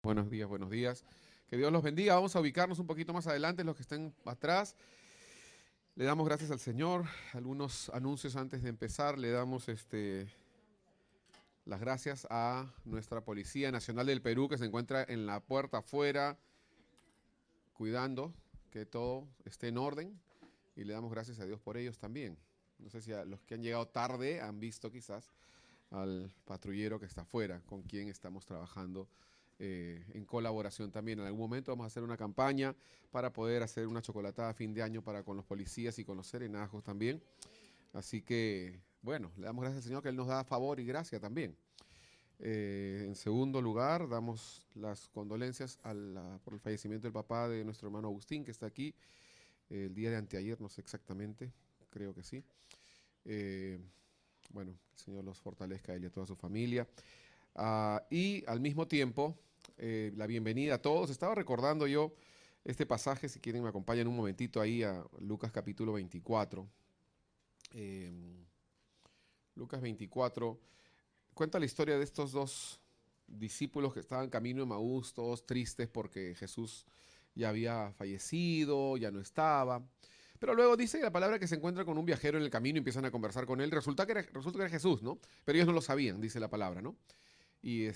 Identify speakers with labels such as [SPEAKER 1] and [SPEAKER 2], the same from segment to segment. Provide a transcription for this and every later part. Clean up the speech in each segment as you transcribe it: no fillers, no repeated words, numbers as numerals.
[SPEAKER 1] Buenos días, buenos días. Que Dios los bendiga. Vamos a ubicarnos un poquito más adelante, los que estén atrás. Le damos gracias al Señor. Algunos anuncios antes de empezar. Le damos las gracias a nuestra Policía Nacional del Perú, que se encuentra en la puerta afuera, cuidando que todo esté en orden. Y le damos gracias a Dios por ellos también. No sé si a los que han llegado tarde han visto quizás al patrullero que está afuera, con quien estamos trabajando en colaboración también. En algún momento vamos a hacer una campaña para poder hacer una chocolatada a fin de año para con los policías y con los serenajos también. Así que, bueno, le damos gracias al Señor que Él nos da favor y gracia también. En segundo lugar, damos las condolencias por el fallecimiento del papá de nuestro hermano Agustín, que está aquí el día de anteayer, no sé exactamente, creo que sí. Eh, bueno, el Señor los fortalezca a él y a toda su familia. Y al mismo tiempo, la bienvenida a todos. Estaba recordando yo este pasaje, si quieren me acompañan un momentito ahí a Lucas capítulo 24. Eh, Lucas 24 cuenta la historia de estos dos discípulos que estaban camino de Emaús, todos tristes porque Jesús ya había fallecido, ya no estaba. Pero luego dice la palabra que se encuentra con un viajero en el camino y empiezan a conversar con él. Resulta que era Jesús, ¿no? Pero ellos no lo sabían, dice la palabra, ¿no? Y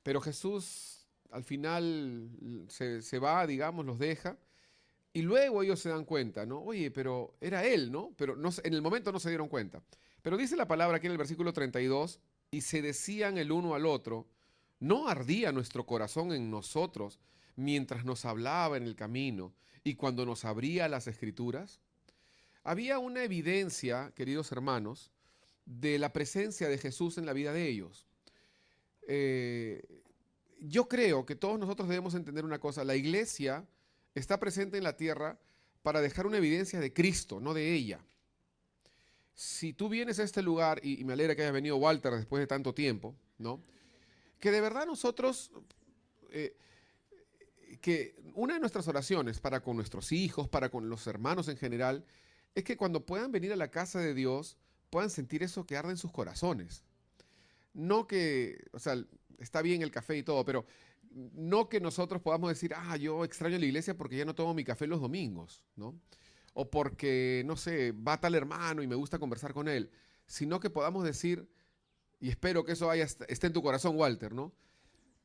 [SPEAKER 1] pero Jesús al final se va, digamos, los deja, y luego ellos se dan cuenta, ¿no? Oye, pero era él, ¿no? Pero no, en el momento no se dieron cuenta. Pero dice la palabra aquí en el versículo 32, y se decían el uno al otro, ¿no ardía nuestro corazón en nosotros mientras nos hablaba en el camino y cuando nos abría las escrituras? Había una evidencia, queridos hermanos, de la presencia de Jesús en la vida de ellos. Eh, yo creo que todos nosotros debemos entender una cosa: la iglesia está presente en la tierra para dejar una evidencia de Cristo, no de ella. Si tú vienes a este lugar, y me alegra que haya venido Walter después de tanto tiempo, ¿no? Que de verdad nosotros, eh, que una de nuestras oraciones para con nuestros hijos, para con los hermanos en general, es que cuando puedan venir a la casa de Dios, puedan sentir eso que arde en sus corazones. No que, o sea, está bien el café y todo, pero no que nosotros podamos decir, yo extraño la iglesia porque ya no tomo mi café los domingos, ¿no? O porque, no sé, va tal hermano y me gusta conversar con él, sino que podamos decir, y espero que eso esté en tu corazón, Walter, ¿no?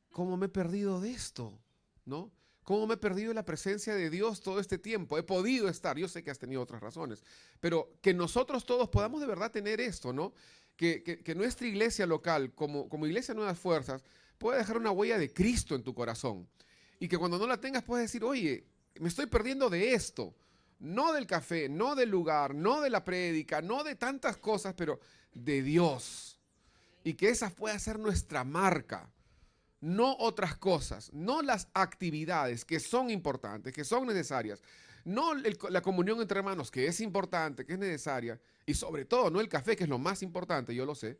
[SPEAKER 1] ¿Cómo me he perdido de esto? ¿No? ¿Cómo me he perdido de la presencia de Dios todo este tiempo? He podido estar, yo sé que has tenido otras razones, pero que nosotros todos podamos de verdad tener esto, ¿no? Que nuestra iglesia local, como Iglesia Nuevas Fuerzas, pueda dejar una huella de Cristo en tu corazón. Y que cuando no la tengas puedas decir, oye, me estoy perdiendo de esto. No del café, no del lugar, no de la prédica, no de tantas cosas, pero de Dios. Y que esa pueda ser nuestra marca, no otras cosas, no las actividades que son importantes, que son necesarias, no la comunión entre hermanos, que es importante, que es necesaria, y sobre todo no el café, que es lo más importante, yo lo sé,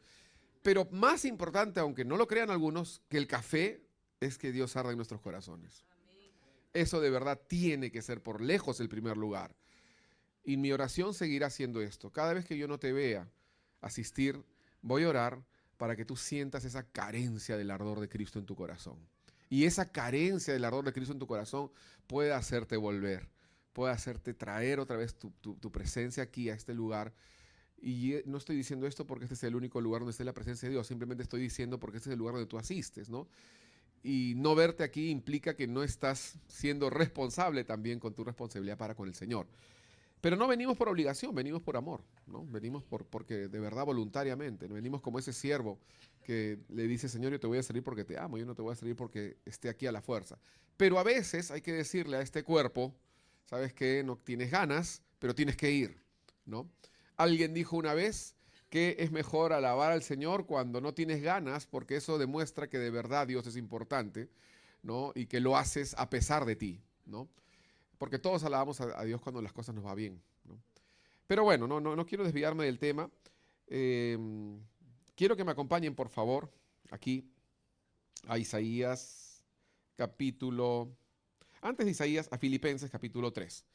[SPEAKER 1] pero más importante, aunque no lo crean algunos, que el café es que Dios arda en nuestros corazones. Eso de verdad tiene que ser por lejos el primer lugar. Y mi oración seguirá siendo esto. Cada vez que yo no te vea asistir, voy a orar para que tú sientas esa carencia del ardor de Cristo en tu corazón. Y esa carencia del ardor de Cristo en tu corazón puede hacerte volver, puede hacerte traer otra vez tu presencia aquí a este lugar. Y no estoy diciendo esto porque este es el único lugar donde esté la presencia de Dios, simplemente estoy diciendo porque este es el lugar donde tú asistes, ¿no? Y no verte aquí implica que no estás siendo responsable también con tu responsabilidad para con el Señor. Pero no venimos por obligación, venimos por amor, ¿no? Venimos porque de verdad voluntariamente, ¿no? Venimos como ese siervo que le dice, Señor, yo te voy a servir porque te amo, yo no te voy a servir porque esté aquí a la fuerza. Pero a veces hay que decirle a este cuerpo, ¿sabes qué? No tienes ganas, pero tienes que ir, ¿no? Alguien dijo una vez que es mejor alabar al Señor cuando no tienes ganas, porque eso demuestra que de verdad Dios es importante, ¿no? Y que lo haces a pesar de ti, ¿no? Porque todos alabamos a Dios cuando las cosas nos va bien, ¿no? Pero bueno, no quiero desviarme del tema. Eh, Quiero que me acompañen, por favor, aquí a Isaías capítulo... Antes de Isaías, a Filipenses capítulo 3.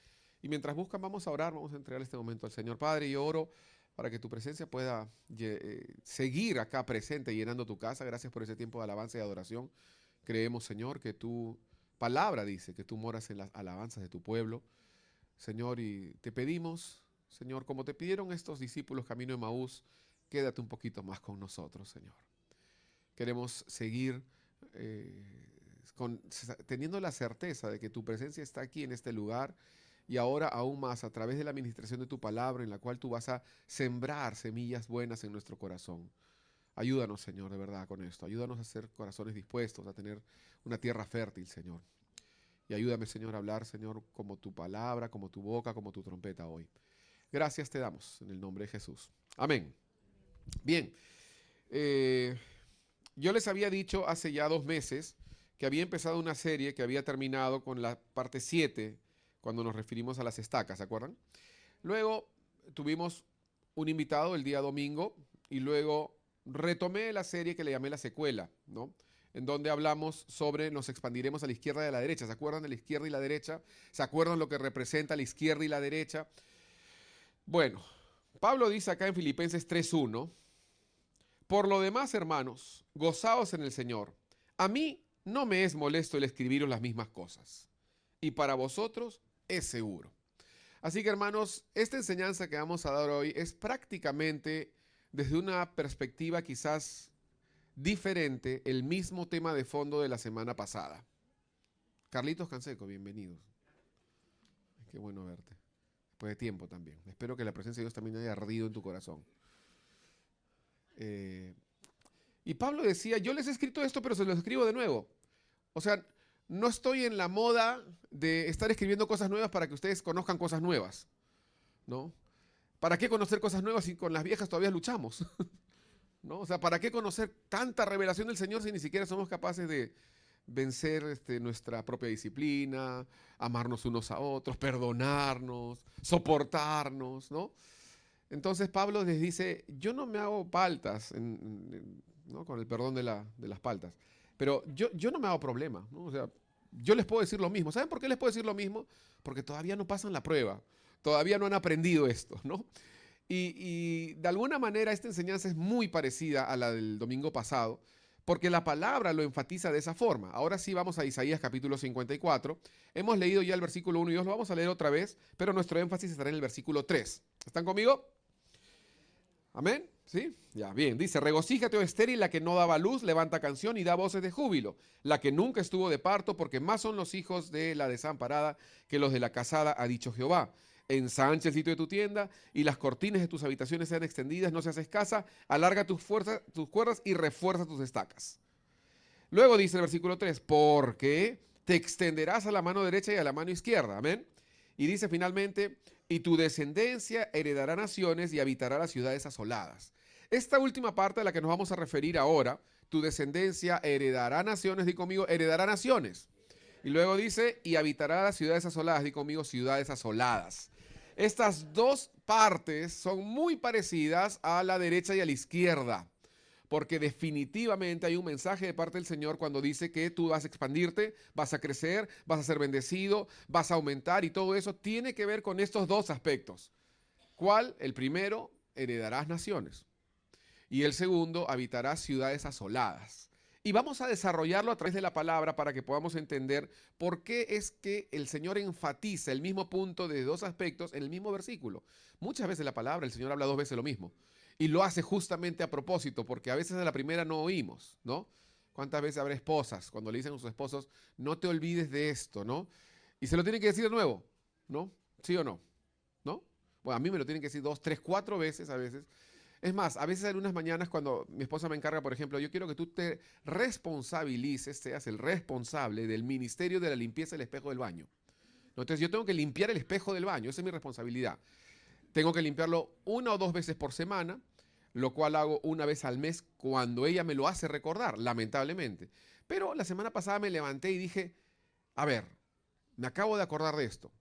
[SPEAKER 1] Y mientras buscan, vamos a orar, vamos a entregar este momento al Señor. Padre, yo oro para que tu presencia pueda seguir acá presente, llenando tu casa. Gracias por ese tiempo de alabanza y adoración. Creemos, Señor, que tu palabra dice que tú moras en las alabanzas de tu pueblo, Señor, y te pedimos, Señor, como te pidieron estos discípulos camino de Maús, quédate un poquito más con nosotros, Señor. Queremos seguir teniendo la certeza de que tu presencia está aquí en este lugar y ahora aún más a través de la administración de tu palabra en la cual tú vas a sembrar semillas buenas en nuestro corazón. Ayúdanos, Señor, de verdad con esto. Ayúdanos a ser corazones dispuestos, a tener una tierra fértil, Señor. Y ayúdame, Señor, a hablar, Señor, como tu palabra, como tu boca, como tu trompeta hoy. Gracias te damos en el nombre de Jesús. Amén. Bien. Yo les había dicho hace ya 2 meses que había empezado una serie que había terminado con la parte 7, cuando nos referimos a las estacas, ¿se acuerdan? Luego tuvimos un invitado el día domingo y luego retomé la serie que le llamé la secuela, ¿no? En donde hablamos sobre nos expandiremos a la izquierda y a la derecha. ¿Se acuerdan de la izquierda y la derecha? ¿Se acuerdan lo que representa la izquierda y la derecha? Bueno, Pablo dice acá en Filipenses 3:1, por lo demás, hermanos, gozaos en el Señor. A mí no me es molesto el escribiros las mismas cosas, y para vosotros es seguro. Así que, hermanos, esta enseñanza que vamos a dar hoy es prácticamente, desde una perspectiva quizás diferente, el mismo tema de fondo de la semana pasada. Carlitos Canseco, bienvenidos. Qué bueno verte. Después de tiempo también. Espero que la presencia de Dios también haya ardido en tu corazón. Y Pablo decía, yo les he escrito esto, pero se lo escribo de nuevo. O sea, no estoy en la moda de estar escribiendo cosas nuevas para que ustedes conozcan cosas nuevas, ¿no? ¿Para qué conocer cosas nuevas si con las viejas todavía luchamos? ¿No? O sea, ¿para qué conocer tanta revelación del Señor si ni siquiera somos capaces de vencer nuestra propia disciplina, amarnos unos a otros, perdonarnos, soportarnos, ¿no? Entonces Pablo les dice, yo no me hago paltas, ¿no? Con el perdón de las paltas, pero yo no me hago problema, ¿no? O sea, yo les puedo decir lo mismo. ¿Saben por qué les puedo decir lo mismo? Porque todavía no pasan la prueba, todavía no han aprendido esto, ¿no? Y de alguna manera esta enseñanza es muy parecida a la del domingo pasado, porque la palabra lo enfatiza de esa forma. Ahora sí vamos a Isaías capítulo 54. Hemos leído ya el versículo 1 y 2, lo vamos a leer otra vez, pero nuestro énfasis estará en el versículo 3. ¿Están conmigo? ¿Amén? ¿Sí? Ya, bien. Dice, regocíjate, oh estéril, la que no daba luz, levanta canción y da voces de júbilo. La que nunca estuvo de parto, porque más son los hijos de la desamparada que los de la casada, ha dicho Jehová. Ensancha el sitio de tu tienda y las cortinas de tus habitaciones sean extendidas, no seas escasa, alarga tus cuerdas y refuerza tus estacas. Luego dice el versículo 3, porque te extenderás a la mano derecha y a la mano izquierda. Amén. Y dice finalmente, y tu descendencia heredará naciones y habitará las ciudades asoladas. Esta última parte a la que nos vamos a referir ahora, tu descendencia heredará naciones, di conmigo, heredará naciones. Y luego dice, y habitará las ciudades asoladas, di conmigo, ciudades asoladas. Estas dos partes son muy parecidas a la derecha y a la izquierda, porque definitivamente hay un mensaje de parte del Señor cuando dice que tú vas a expandirte, vas a crecer, vas a ser bendecido, vas a aumentar, y todo eso tiene que ver con estos dos aspectos. ¿Cuál? El primero, heredarás naciones. Y el segundo, habitarás ciudades asoladas. Y vamos a desarrollarlo a través de la palabra para que podamos entender por qué es que el Señor enfatiza el mismo punto de dos aspectos en el mismo versículo. Muchas veces la palabra, el Señor habla 2 veces lo mismo. Y lo hace justamente a propósito, porque a veces a la primera no oímos, ¿no? ¿Cuántas veces habrá esposas cuando le dicen a sus esposos, no te olvides de esto, ¿no? Y se lo tienen que decir de nuevo, ¿no? ¿Sí o no? ¿No? Bueno, a mí me lo tienen que decir 2, 3, 4 veces a veces. Es más, a veces en unas mañanas cuando mi esposa me encarga, por ejemplo, yo quiero que tú te responsabilices, seas el responsable del ministerio de la limpieza del espejo del baño. ¿No? Entonces yo tengo que limpiar el espejo del baño, esa es mi responsabilidad. Tengo que limpiarlo 1 o 2 veces por semana, lo cual hago 1 vez al mes cuando ella me lo hace recordar, lamentablemente. Pero la semana pasada me levanté y dije, a ver, me acabo de acordar de esto.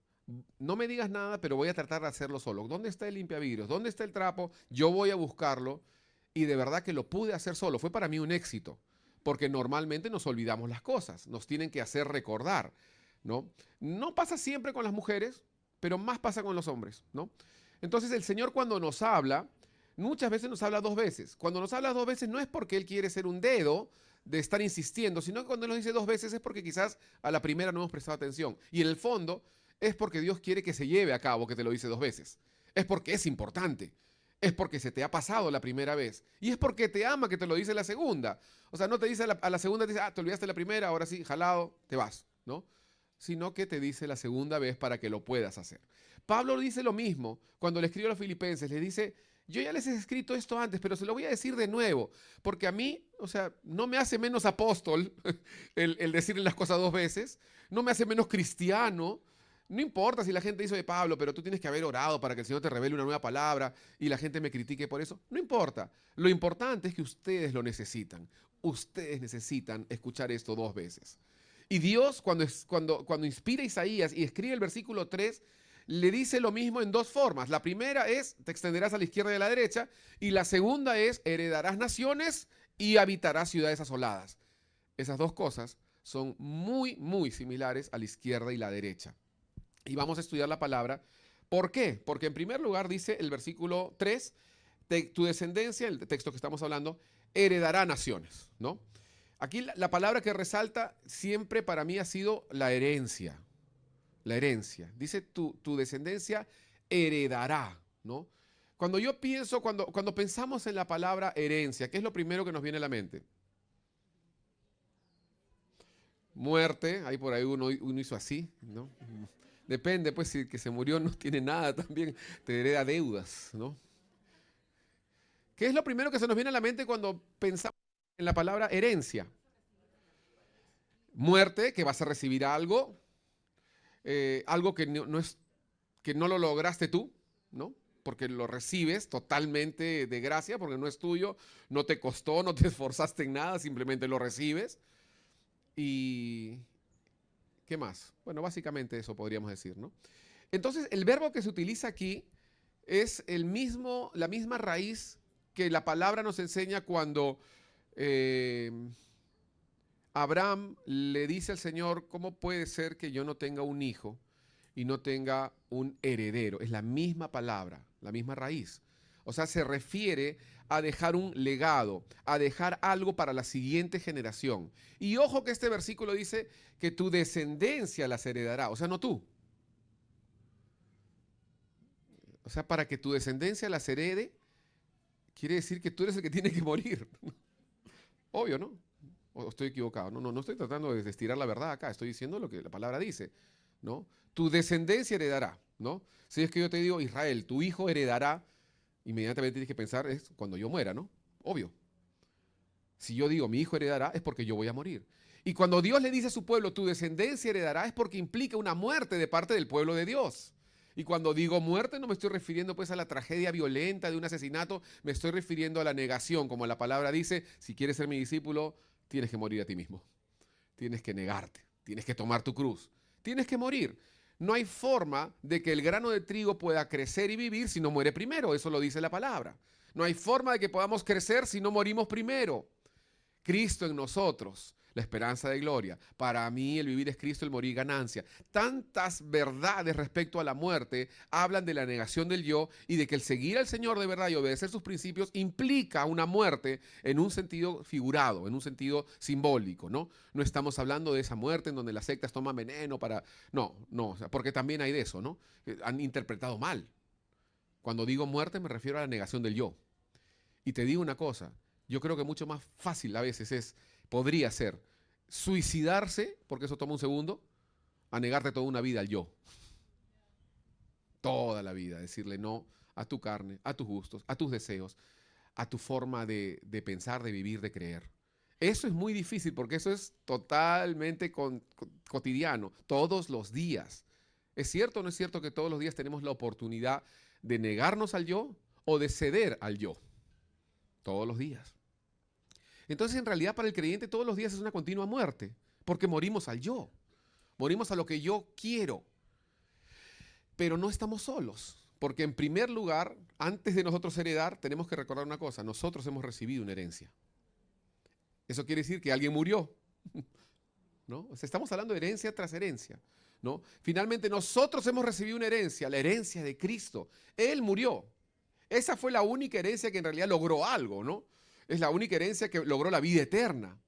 [SPEAKER 1] No me digas nada, pero voy a tratar de hacerlo solo. ¿Dónde está el limpiavidrios? ¿Dónde está el trapo? Yo voy a buscarlo. Y de verdad que lo pude hacer solo. Fue para mí un éxito. Porque normalmente nos olvidamos las cosas. Nos tienen que hacer recordar, ¿no? No pasa siempre con las mujeres, pero más pasa con los hombres, ¿no? Entonces el Señor cuando nos habla, Muchas veces nos habla dos veces. Cuando nos habla dos veces no es porque Él quiere ser un dedo de estar insistiendo, sino que cuando Él nos dice dos veces es porque quizás a la primera no hemos prestado atención. Y en el fondo es porque Dios quiere que se lleve a cabo que te lo dice dos veces. Es porque es importante. Es porque se te ha pasado la primera vez. Y es porque te ama que te lo dice la segunda. O sea, no te dice a la segunda, te dice, te olvidaste la primera, ahora sí, jalado, te vas, ¿no? Sino que te dice la segunda vez para que lo puedas hacer. Pablo dice lo mismo cuando le escribe a los filipenses, le dice, yo ya les he escrito esto antes, pero se lo voy a decir de nuevo, porque a mí, o sea, no me hace menos apóstol el decirle las cosas dos veces, no me hace menos cristiano. No importa si la gente dice de Pablo, pero tú tienes que haber orado para que el Señor te revele una nueva palabra y la gente me critique por eso. No importa. Lo importante es que ustedes lo necesitan. Ustedes necesitan escuchar esto dos veces. Y Dios, cuando inspira a Isaías y escribe el versículo 3, le dice lo mismo en dos formas. La primera es, te extenderás a la izquierda y a la derecha. Y la segunda es, heredarás naciones y habitarás ciudades asoladas. Esas dos cosas son muy, muy similares a la izquierda y la derecha. Y vamos a estudiar la palabra. ¿Por qué? Porque en primer lugar dice el versículo 3, tu descendencia, el texto que estamos hablando, heredará naciones, ¿no? Aquí la palabra que resalta siempre para mí ha sido la herencia. La herencia. Dice tu descendencia heredará, ¿no? Cuando yo pienso, cuando pensamos en la palabra herencia, ¿qué es lo primero que nos viene a la mente? Muerte, ahí por ahí uno hizo así, ¿no? Depende, pues, si el que se murió no tiene nada también, te hereda deudas, ¿no? ¿Qué es lo primero que se nos viene a la mente cuando pensamos en la palabra herencia? Muerte, que vas a recibir algo, algo que que no lo lograste tú, ¿no? Porque lo recibes totalmente de gracia, porque no es tuyo, no te costó, no te esforzaste en nada, simplemente lo recibes. Y ¿qué más? Bueno, básicamente eso podríamos decir, ¿no? Entonces, el verbo que se utiliza aquí es la misma raíz que la palabra nos enseña cuando eh, Abraham le dice al Señor, ¿cómo puede ser que yo no tenga un hijo y no tenga un heredero? Es la misma palabra, la misma raíz. O sea, se refiere a dejar un legado, a dejar algo para la siguiente generación. Y ojo que este versículo dice que tu descendencia las heredará, o sea, no tú. O sea, para que tu descendencia las herede, quiere decir que tú eres el que tiene que morir. Obvio, ¿no? ¿O estoy equivocado? No estoy tratando de estirar la verdad acá, estoy diciendo lo que la palabra dice, ¿no? Tu descendencia heredará, ¿no? Si es que yo te digo, Israel, tu hijo heredará, inmediatamente tienes que pensar, es cuando yo muera, ¿no? Obvio. Si yo digo, mi hijo heredará, es porque yo voy a morir. Y cuando Dios le dice a su pueblo, tu descendencia heredará, es porque implica una muerte de parte del pueblo de Dios. Y cuando digo muerte, no me estoy refiriendo pues a la tragedia violenta de un asesinato, me estoy refiriendo a la negación, como la palabra dice, si quieres ser mi discípulo, tienes que morir a ti mismo. Tienes que negarte, tienes que tomar tu cruz, tienes que morir. No hay forma de que el grano de trigo pueda crecer y vivir si no muere primero, eso lo dice la palabra. No hay forma de que podamos crecer si no morimos primero. Cristo en nosotros, la esperanza de gloria. Para mí el vivir es Cristo, el morir ganancia. Tantas verdades respecto a la muerte hablan de la negación del yo y de que el seguir al Señor de verdad y obedecer sus principios implica una muerte en un sentido figurado, en un sentido simbólico, ¿no? No estamos hablando de esa muerte en donde las sectas toman veneno para... No, o sea, porque también hay de eso, ¿no? Han interpretado mal. Cuando digo muerte me refiero a la negación del yo. Y te digo una cosa, yo creo que mucho más fácil a veces podría ser suicidarse, porque eso toma un segundo, a negarte toda una vida al yo. Toda la vida, decirle no a tu carne, a tus gustos, a tus deseos, a tu forma de pensar, de vivir, de creer. Eso es muy difícil porque eso es totalmente cotidiano, todos los días. ¿Es cierto o no es cierto que todos los días tenemos la oportunidad de negarnos al yo o de ceder al yo? Todos los días. Entonces, en realidad, para el creyente todos los días es una continua muerte, porque morimos al yo, morimos a lo que yo quiero. Pero no estamos solos, porque en primer lugar, antes de nosotros heredar, tenemos que recordar una cosa, nosotros hemos recibido una herencia. Eso quiere decir que alguien murió, ¿no? O sea, estamos hablando de herencia tras herencia, ¿no? Finalmente, nosotros hemos recibido una herencia, la herencia de Cristo. Él murió. Esa fue la única herencia que en realidad logró algo, ¿no? Es la única herencia que logró la vida eterna.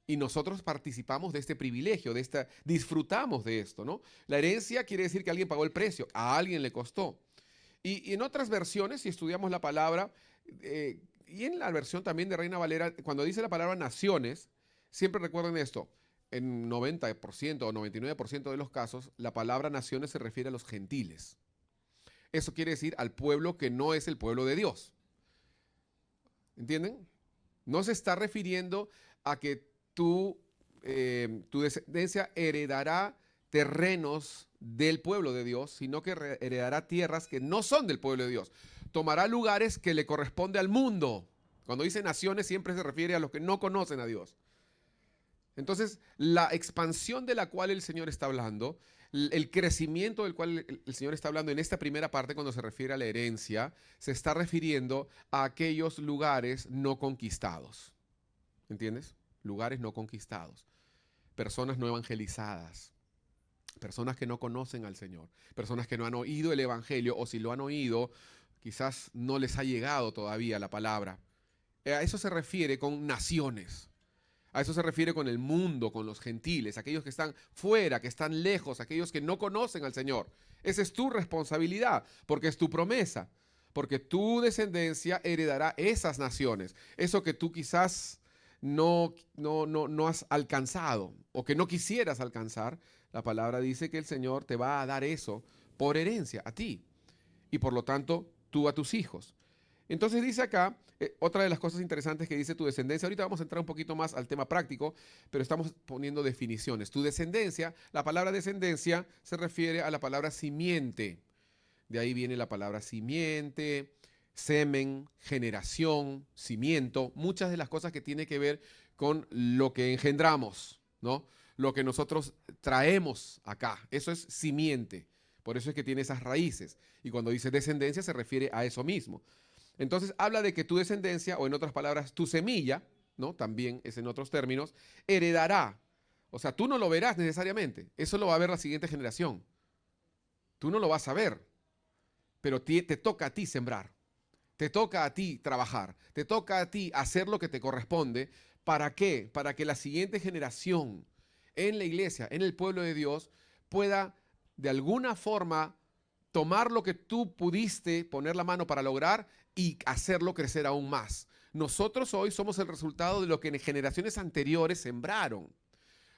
[SPEAKER 1] Y nosotros participamos de este privilegio, disfrutamos de esto, ¿no? La herencia quiere decir que alguien pagó el precio, a alguien le costó. Y en otras versiones, si estudiamos la palabra, y en la versión también de Reina Valera, cuando dice la palabra naciones, siempre recuerden esto, en 90% o 99% de los casos, la palabra naciones se refiere a los gentiles. Eso quiere decir al pueblo que no es el pueblo de Dios. ¿Entienden? No se está refiriendo a que tu descendencia heredará terrenos del pueblo de Dios, sino que heredará tierras que no son del pueblo de Dios. Tomará lugares que le corresponde al mundo. Cuando dice naciones siempre se refiere a los que no conocen a Dios. Entonces, la expansión de la cual el Señor está hablando, el crecimiento del cual el Señor está hablando en esta primera parte cuando se refiere a la herencia, se está refiriendo a aquellos lugares no conquistados. ¿Entiendes? Lugares no conquistados. Personas no evangelizadas. Personas que no conocen al Señor. Personas que no han oído el Evangelio o si lo han oído, quizás no les ha llegado todavía la palabra. A eso se refiere con naciones. A eso se refiere con el mundo, con los gentiles, aquellos que están fuera, que están lejos, aquellos que no conocen al Señor. Esa es tu responsabilidad, porque es tu promesa, porque tu descendencia heredará esas naciones. Eso que tú quizás no has alcanzado o que no quisieras alcanzar, la palabra dice que el Señor te va a dar eso por herencia a ti y por lo tanto tú a tus hijos. Entonces dice acá, otra de las cosas interesantes que dice tu descendencia, ahorita vamos a entrar un poquito más al tema práctico, pero estamos poniendo definiciones. Tu descendencia, la palabra descendencia se refiere a la palabra simiente. De ahí viene la palabra simiente, semen, generación, cimiento, muchas de las cosas que tienen que ver con lo que engendramos, ¿no? Lo que nosotros traemos acá, eso es simiente. Por eso es que tiene esas raíces. Y cuando dice descendencia se refiere a eso mismo. Entonces habla de que tu descendencia, o en otras palabras, tu semilla, ¿no? También es en otros términos, heredará. O sea, tú no lo verás necesariamente. Eso lo va a ver la siguiente generación. Tú no lo vas a ver. Pero te toca a ti sembrar. Te toca a ti trabajar. Te toca a ti hacer lo que te corresponde. ¿Para qué? Para que la siguiente generación en la iglesia, en el pueblo de Dios, pueda de alguna forma tomar lo que tú pudiste poner la mano para lograr y hacerlo crecer aún más. Nosotros hoy somos el resultado de lo que en generaciones anteriores sembraron.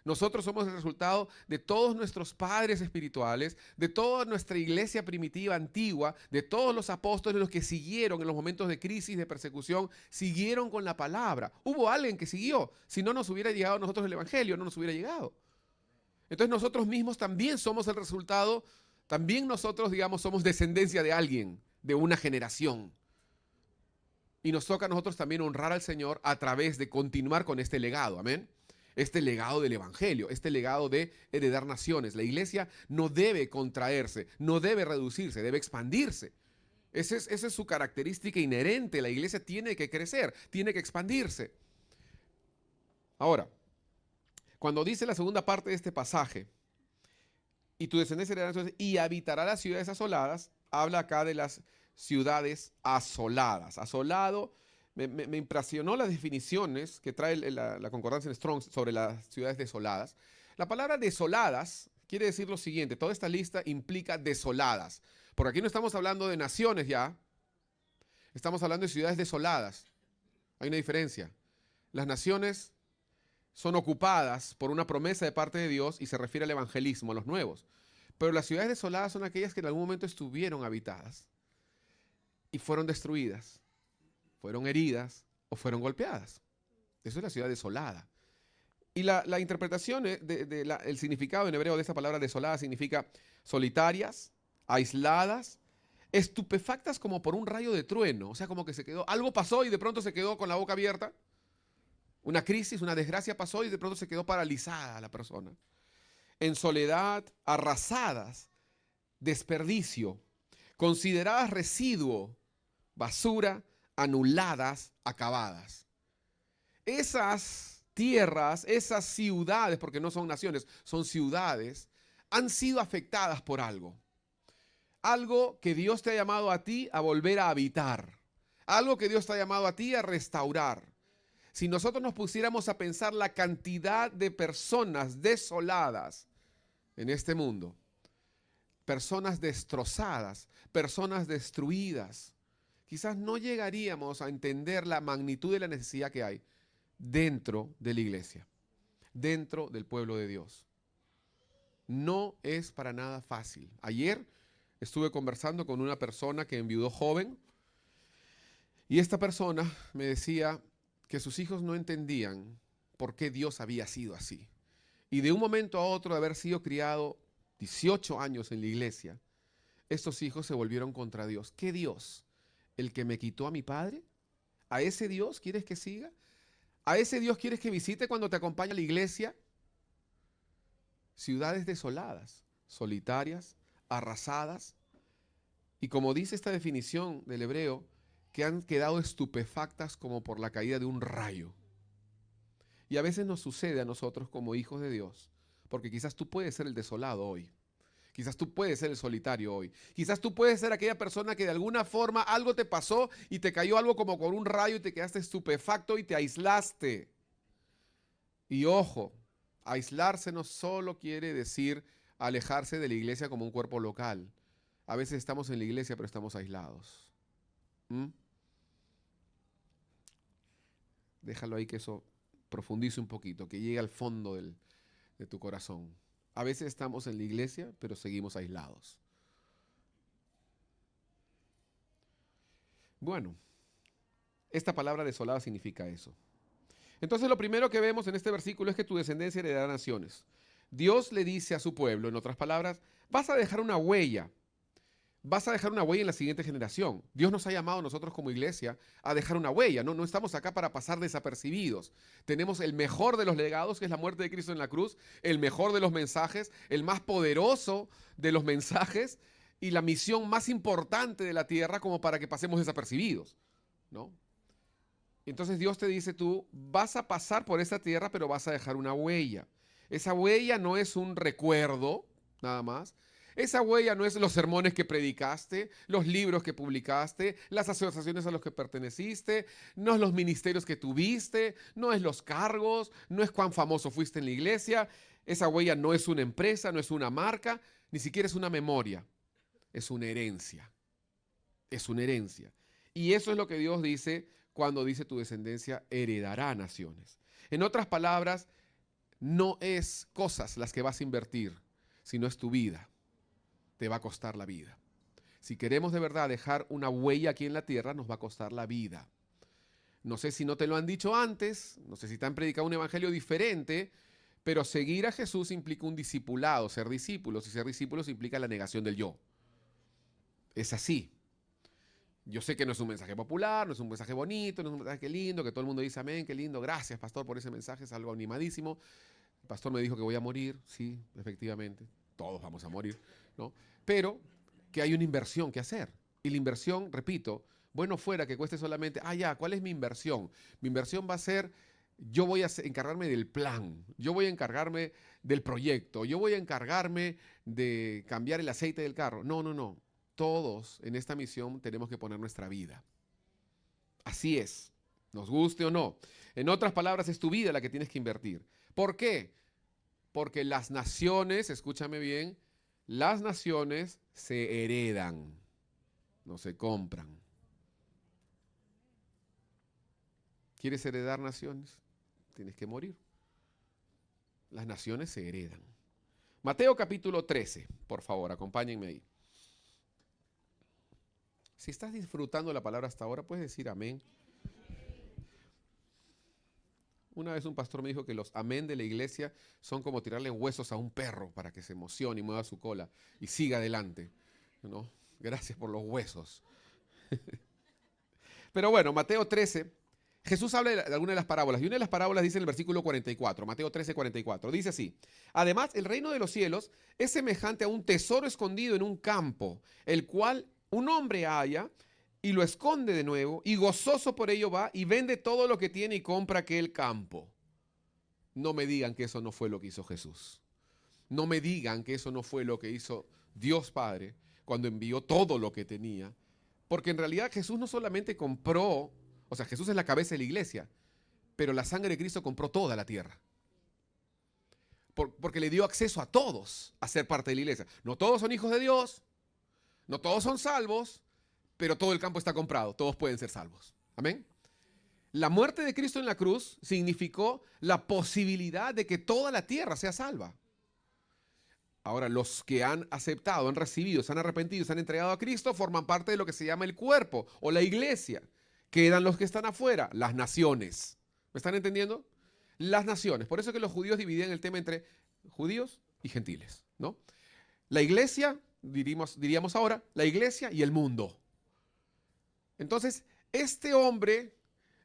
[SPEAKER 1] Nosotros somos el resultado de todos nuestros padres espirituales, de toda nuestra iglesia primitiva antigua, de todos los apóstoles, los que siguieron en los momentos de crisis, de persecución, siguieron con la palabra. Hubo alguien que siguió. Si no nos hubiera llegado a nosotros el Evangelio, no nos hubiera llegado. Entonces nosotros mismos también somos el resultado, también nosotros, digamos, somos descendencia de alguien, de una generación. Y nos toca a nosotros también honrar al Señor a través de continuar con este legado, amén. Este legado del Evangelio, este legado de heredar naciones. La iglesia no debe contraerse, no debe reducirse, debe expandirse. Esa es su característica inherente. La iglesia tiene que crecer, tiene que expandirse. Ahora, cuando dice la segunda parte de este pasaje, y tu descendencia heredará naciones y habitará las ciudades asoladas, habla acá de las ciudades asoladas. Asolado, me impresionó las definiciones que trae la concordancia en Strong sobre las ciudades desoladas. La palabra desoladas quiere decir lo siguiente, toda esta lista implica desoladas. Porque aquí no estamos hablando de naciones ya, estamos hablando de ciudades desoladas. Hay una diferencia. Las naciones son ocupadas por una promesa de parte de Dios y se refiere al evangelismo, a los nuevos. Pero las ciudades desoladas son aquellas que en algún momento estuvieron habitadas y fueron destruidas, fueron heridas o fueron golpeadas. Eso es la ciudad desolada. Y la interpretación el significado en hebreo de esta palabra desolada significa solitarias, aisladas, estupefactas como por un rayo de trueno. O sea, como que se quedó, algo pasó y de pronto se quedó con la boca abierta. Una crisis, una desgracia pasó y de pronto se quedó paralizada la persona. En soledad, arrasadas, desperdicio, consideradas residuo, basura, anuladas, acabadas. Esas tierras, esas ciudades, porque no son naciones, son ciudades, han sido afectadas por algo. algo que Dios te ha llamado a ti a volver a habitar. Algo que Dios te ha llamado a ti a restaurar. Si nosotros nos pusiéramos a pensar la cantidad de personas desoladas en este mundo, personas destrozadas, personas destruidas, quizás no llegaríamos a entender la magnitud de la necesidad que hay dentro de la iglesia, dentro del pueblo de Dios. No es para nada fácil. Ayer estuve conversando con una persona que enviudó joven y esta persona me decía que sus hijos no entendían por qué Dios había sido así. Y de un momento a otro de haber sido criado 18 años en la iglesia, estos hijos se volvieron contra Dios. ¿Qué Dios? ¿El que me quitó a mi padre? ¿A ese Dios quieres que siga? ¿A ese Dios quieres que visite cuando te acompaña a la iglesia? Ciudades desoladas, solitarias, arrasadas, y como dice esta definición del hebreo, que han quedado estupefactas como por la caída de un rayo. Y a veces nos sucede a nosotros como hijos de Dios, porque quizás tú puedes ser el desolado hoy. Quizás tú puedes ser el solitario hoy. Quizás tú puedes ser aquella persona que de alguna forma algo te pasó y te cayó algo como con un rayo y te quedaste estupefacto y te aislaste. Y ojo, aislarse no solo quiere decir alejarse de la iglesia como un cuerpo local. A veces estamos en la iglesia pero estamos aislados. Déjalo ahí que eso profundice un poquito, que llegue al fondo de tu corazón. A veces estamos en la iglesia, pero seguimos aislados. Bueno, esta palabra desolada significa eso. Entonces lo primero que vemos en este versículo es que tu descendencia heredará naciones. Dios le dice a su pueblo, en otras palabras, vas a dejar una huella. Vas a dejar una huella en la siguiente generación. Dios nos ha llamado a nosotros como iglesia a dejar una huella. No estamos acá para pasar desapercibidos. Tenemos el mejor de los legados, que es la muerte de Cristo en la cruz, el mejor de los mensajes, el más poderoso de los mensajes y la misión más importante de la tierra como para que pasemos desapercibidos, ¿no? Entonces Dios te dice, tú vas a pasar por esta tierra, pero vas a dejar una huella. Esa huella no es un recuerdo, nada más. Esa huella no es los sermones que predicaste, los libros que publicaste, las asociaciones a los que perteneciste, no es los ministerios que tuviste, no es los cargos, no es cuán famoso fuiste en la iglesia. Esa huella no es una empresa, no es una marca, ni siquiera es una memoria. Es una herencia. Es una herencia. Y eso es lo que Dios dice cuando dice tu descendencia heredará naciones. En otras palabras, no es cosas las que vas a invertir, sino es tu vida. Te va a costar la vida. Si queremos de verdad dejar una huella aquí en la tierra, nos va a costar la vida. No sé si no te lo han dicho antes, no sé si te han predicado un evangelio diferente, pero seguir a Jesús implica un discipulado, ser discípulos, y ser discípulos implica la negación del yo. Es así. Yo sé que no es un mensaje popular, no es un mensaje bonito, no es un mensaje lindo, que todo el mundo dice amén, qué lindo, gracias pastor por ese mensaje, es algo animadísimo. El pastor me dijo que voy a morir, sí, efectivamente, todos vamos a morir, ¿no? Pero que hay una inversión que hacer. Y la inversión, repito, bueno fuera que cueste solamente, ¿cuál es mi inversión? Mi inversión va a ser, yo voy a encargarme del plan, yo voy a encargarme del proyecto, yo voy a encargarme de cambiar el aceite del carro. No. Todos en esta misión tenemos que poner nuestra vida. Así es, nos guste o no. En otras palabras, es tu vida la que tienes que invertir. ¿Por qué? Porque las naciones, escúchame bien, las naciones se heredan, no se compran. ¿Quieres heredar naciones? Tienes que morir. Las naciones se heredan. Mateo capítulo 13, por favor, acompáñenme ahí. Si estás disfrutando la palabra hasta ahora, puedes decir amén. Una vez un pastor me dijo que los amén de la iglesia son como tirarle huesos a un perro para que se emocione y mueva su cola y siga adelante, ¿no? Gracias por los huesos. Pero bueno, Mateo 13, Jesús habla de alguna de las parábolas y una de las parábolas dice en el versículo 44, Mateo 13, 44, dice así: además, el reino de los cielos es semejante a un tesoro escondido en un campo, el cual un hombre halla y lo esconde de nuevo y gozoso por ello va y vende todo lo que tiene y compra aquel campo. No me digan que eso no fue lo que hizo Jesús. No me digan que eso no fue lo que hizo Dios Padre cuando envió todo lo que tenía. Porque en realidad Jesús no solamente compró, o sea, Jesús es la cabeza de la iglesia, pero la sangre de Cristo compró toda la tierra. Porque le dio acceso a todos a ser parte de la iglesia. No todos son hijos de Dios, no todos son salvos, pero todo el campo está comprado, todos pueden ser salvos. Amén. La muerte de Cristo en la cruz significó la posibilidad de que toda la tierra sea salva. Ahora, los que han aceptado, han recibido, se han arrepentido, se han entregado a Cristo, forman parte de lo que se llama el cuerpo o la iglesia. Quedan los que están afuera, las naciones. ¿Me están entendiendo? Las naciones. Por eso es que los judíos dividían el tema entre judíos y gentiles, ¿no? La iglesia, diríamos ahora, la iglesia y el mundo. Entonces, este hombre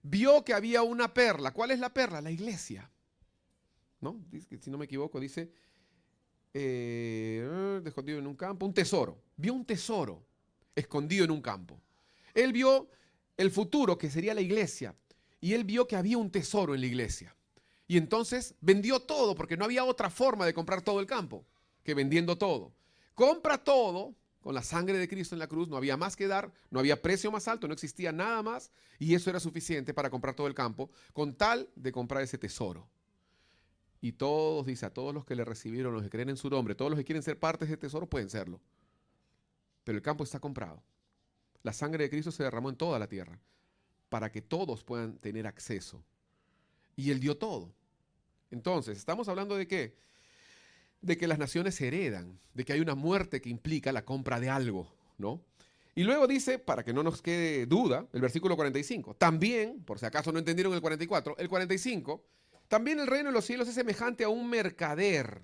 [SPEAKER 1] vio que había una perla. ¿Cuál es la perla? La iglesia. ¿No? Si no me equivoco, dice, escondido en un campo, un tesoro. Vio un tesoro escondido en un campo. Él vio el futuro, que sería la iglesia, y él vio que había un tesoro en la iglesia. Y entonces vendió todo, porque no había otra forma de comprar todo el campo que vendiendo todo. Compra todo. Con la sangre de Cristo en la cruz no había más que dar, no había precio más alto, no existía nada más, y eso era suficiente para comprar todo el campo, con tal de comprar ese tesoro. Y todos, dice, a todos los que le recibieron, los que creen en su nombre, todos los que quieren ser parte de ese tesoro pueden serlo. Pero el campo está comprado. La sangre de Cristo se derramó en toda la tierra para que todos puedan tener acceso. Y Él dio todo. Entonces, ¿estamos hablando de qué? De que las naciones se heredan, de que hay una muerte que implica la compra de algo, ¿no? Y luego dice, para que no nos quede duda, el versículo 45, también, por si acaso no entendieron el 44, el 45, también el reino de los cielos es semejante a un mercader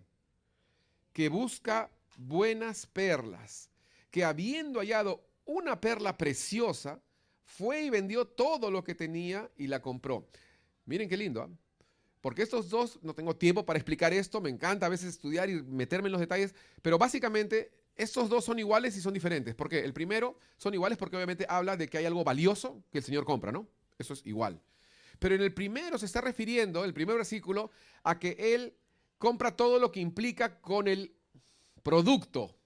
[SPEAKER 1] que busca buenas perlas, que habiendo hallado una perla preciosa, fue y vendió todo lo que tenía y la compró. Miren qué lindo, ¿eh? Porque estos dos, no tengo tiempo para explicar esto, me encanta a veces estudiar y meterme en los detalles, pero básicamente estos dos son iguales y son diferentes. ¿Por qué? El primero son iguales porque obviamente habla de que hay algo valioso que el Señor compra, ¿no? Eso es igual. Pero en el primero se está refiriendo, el primer versículo, a que Él compra todo lo que implica con el producto,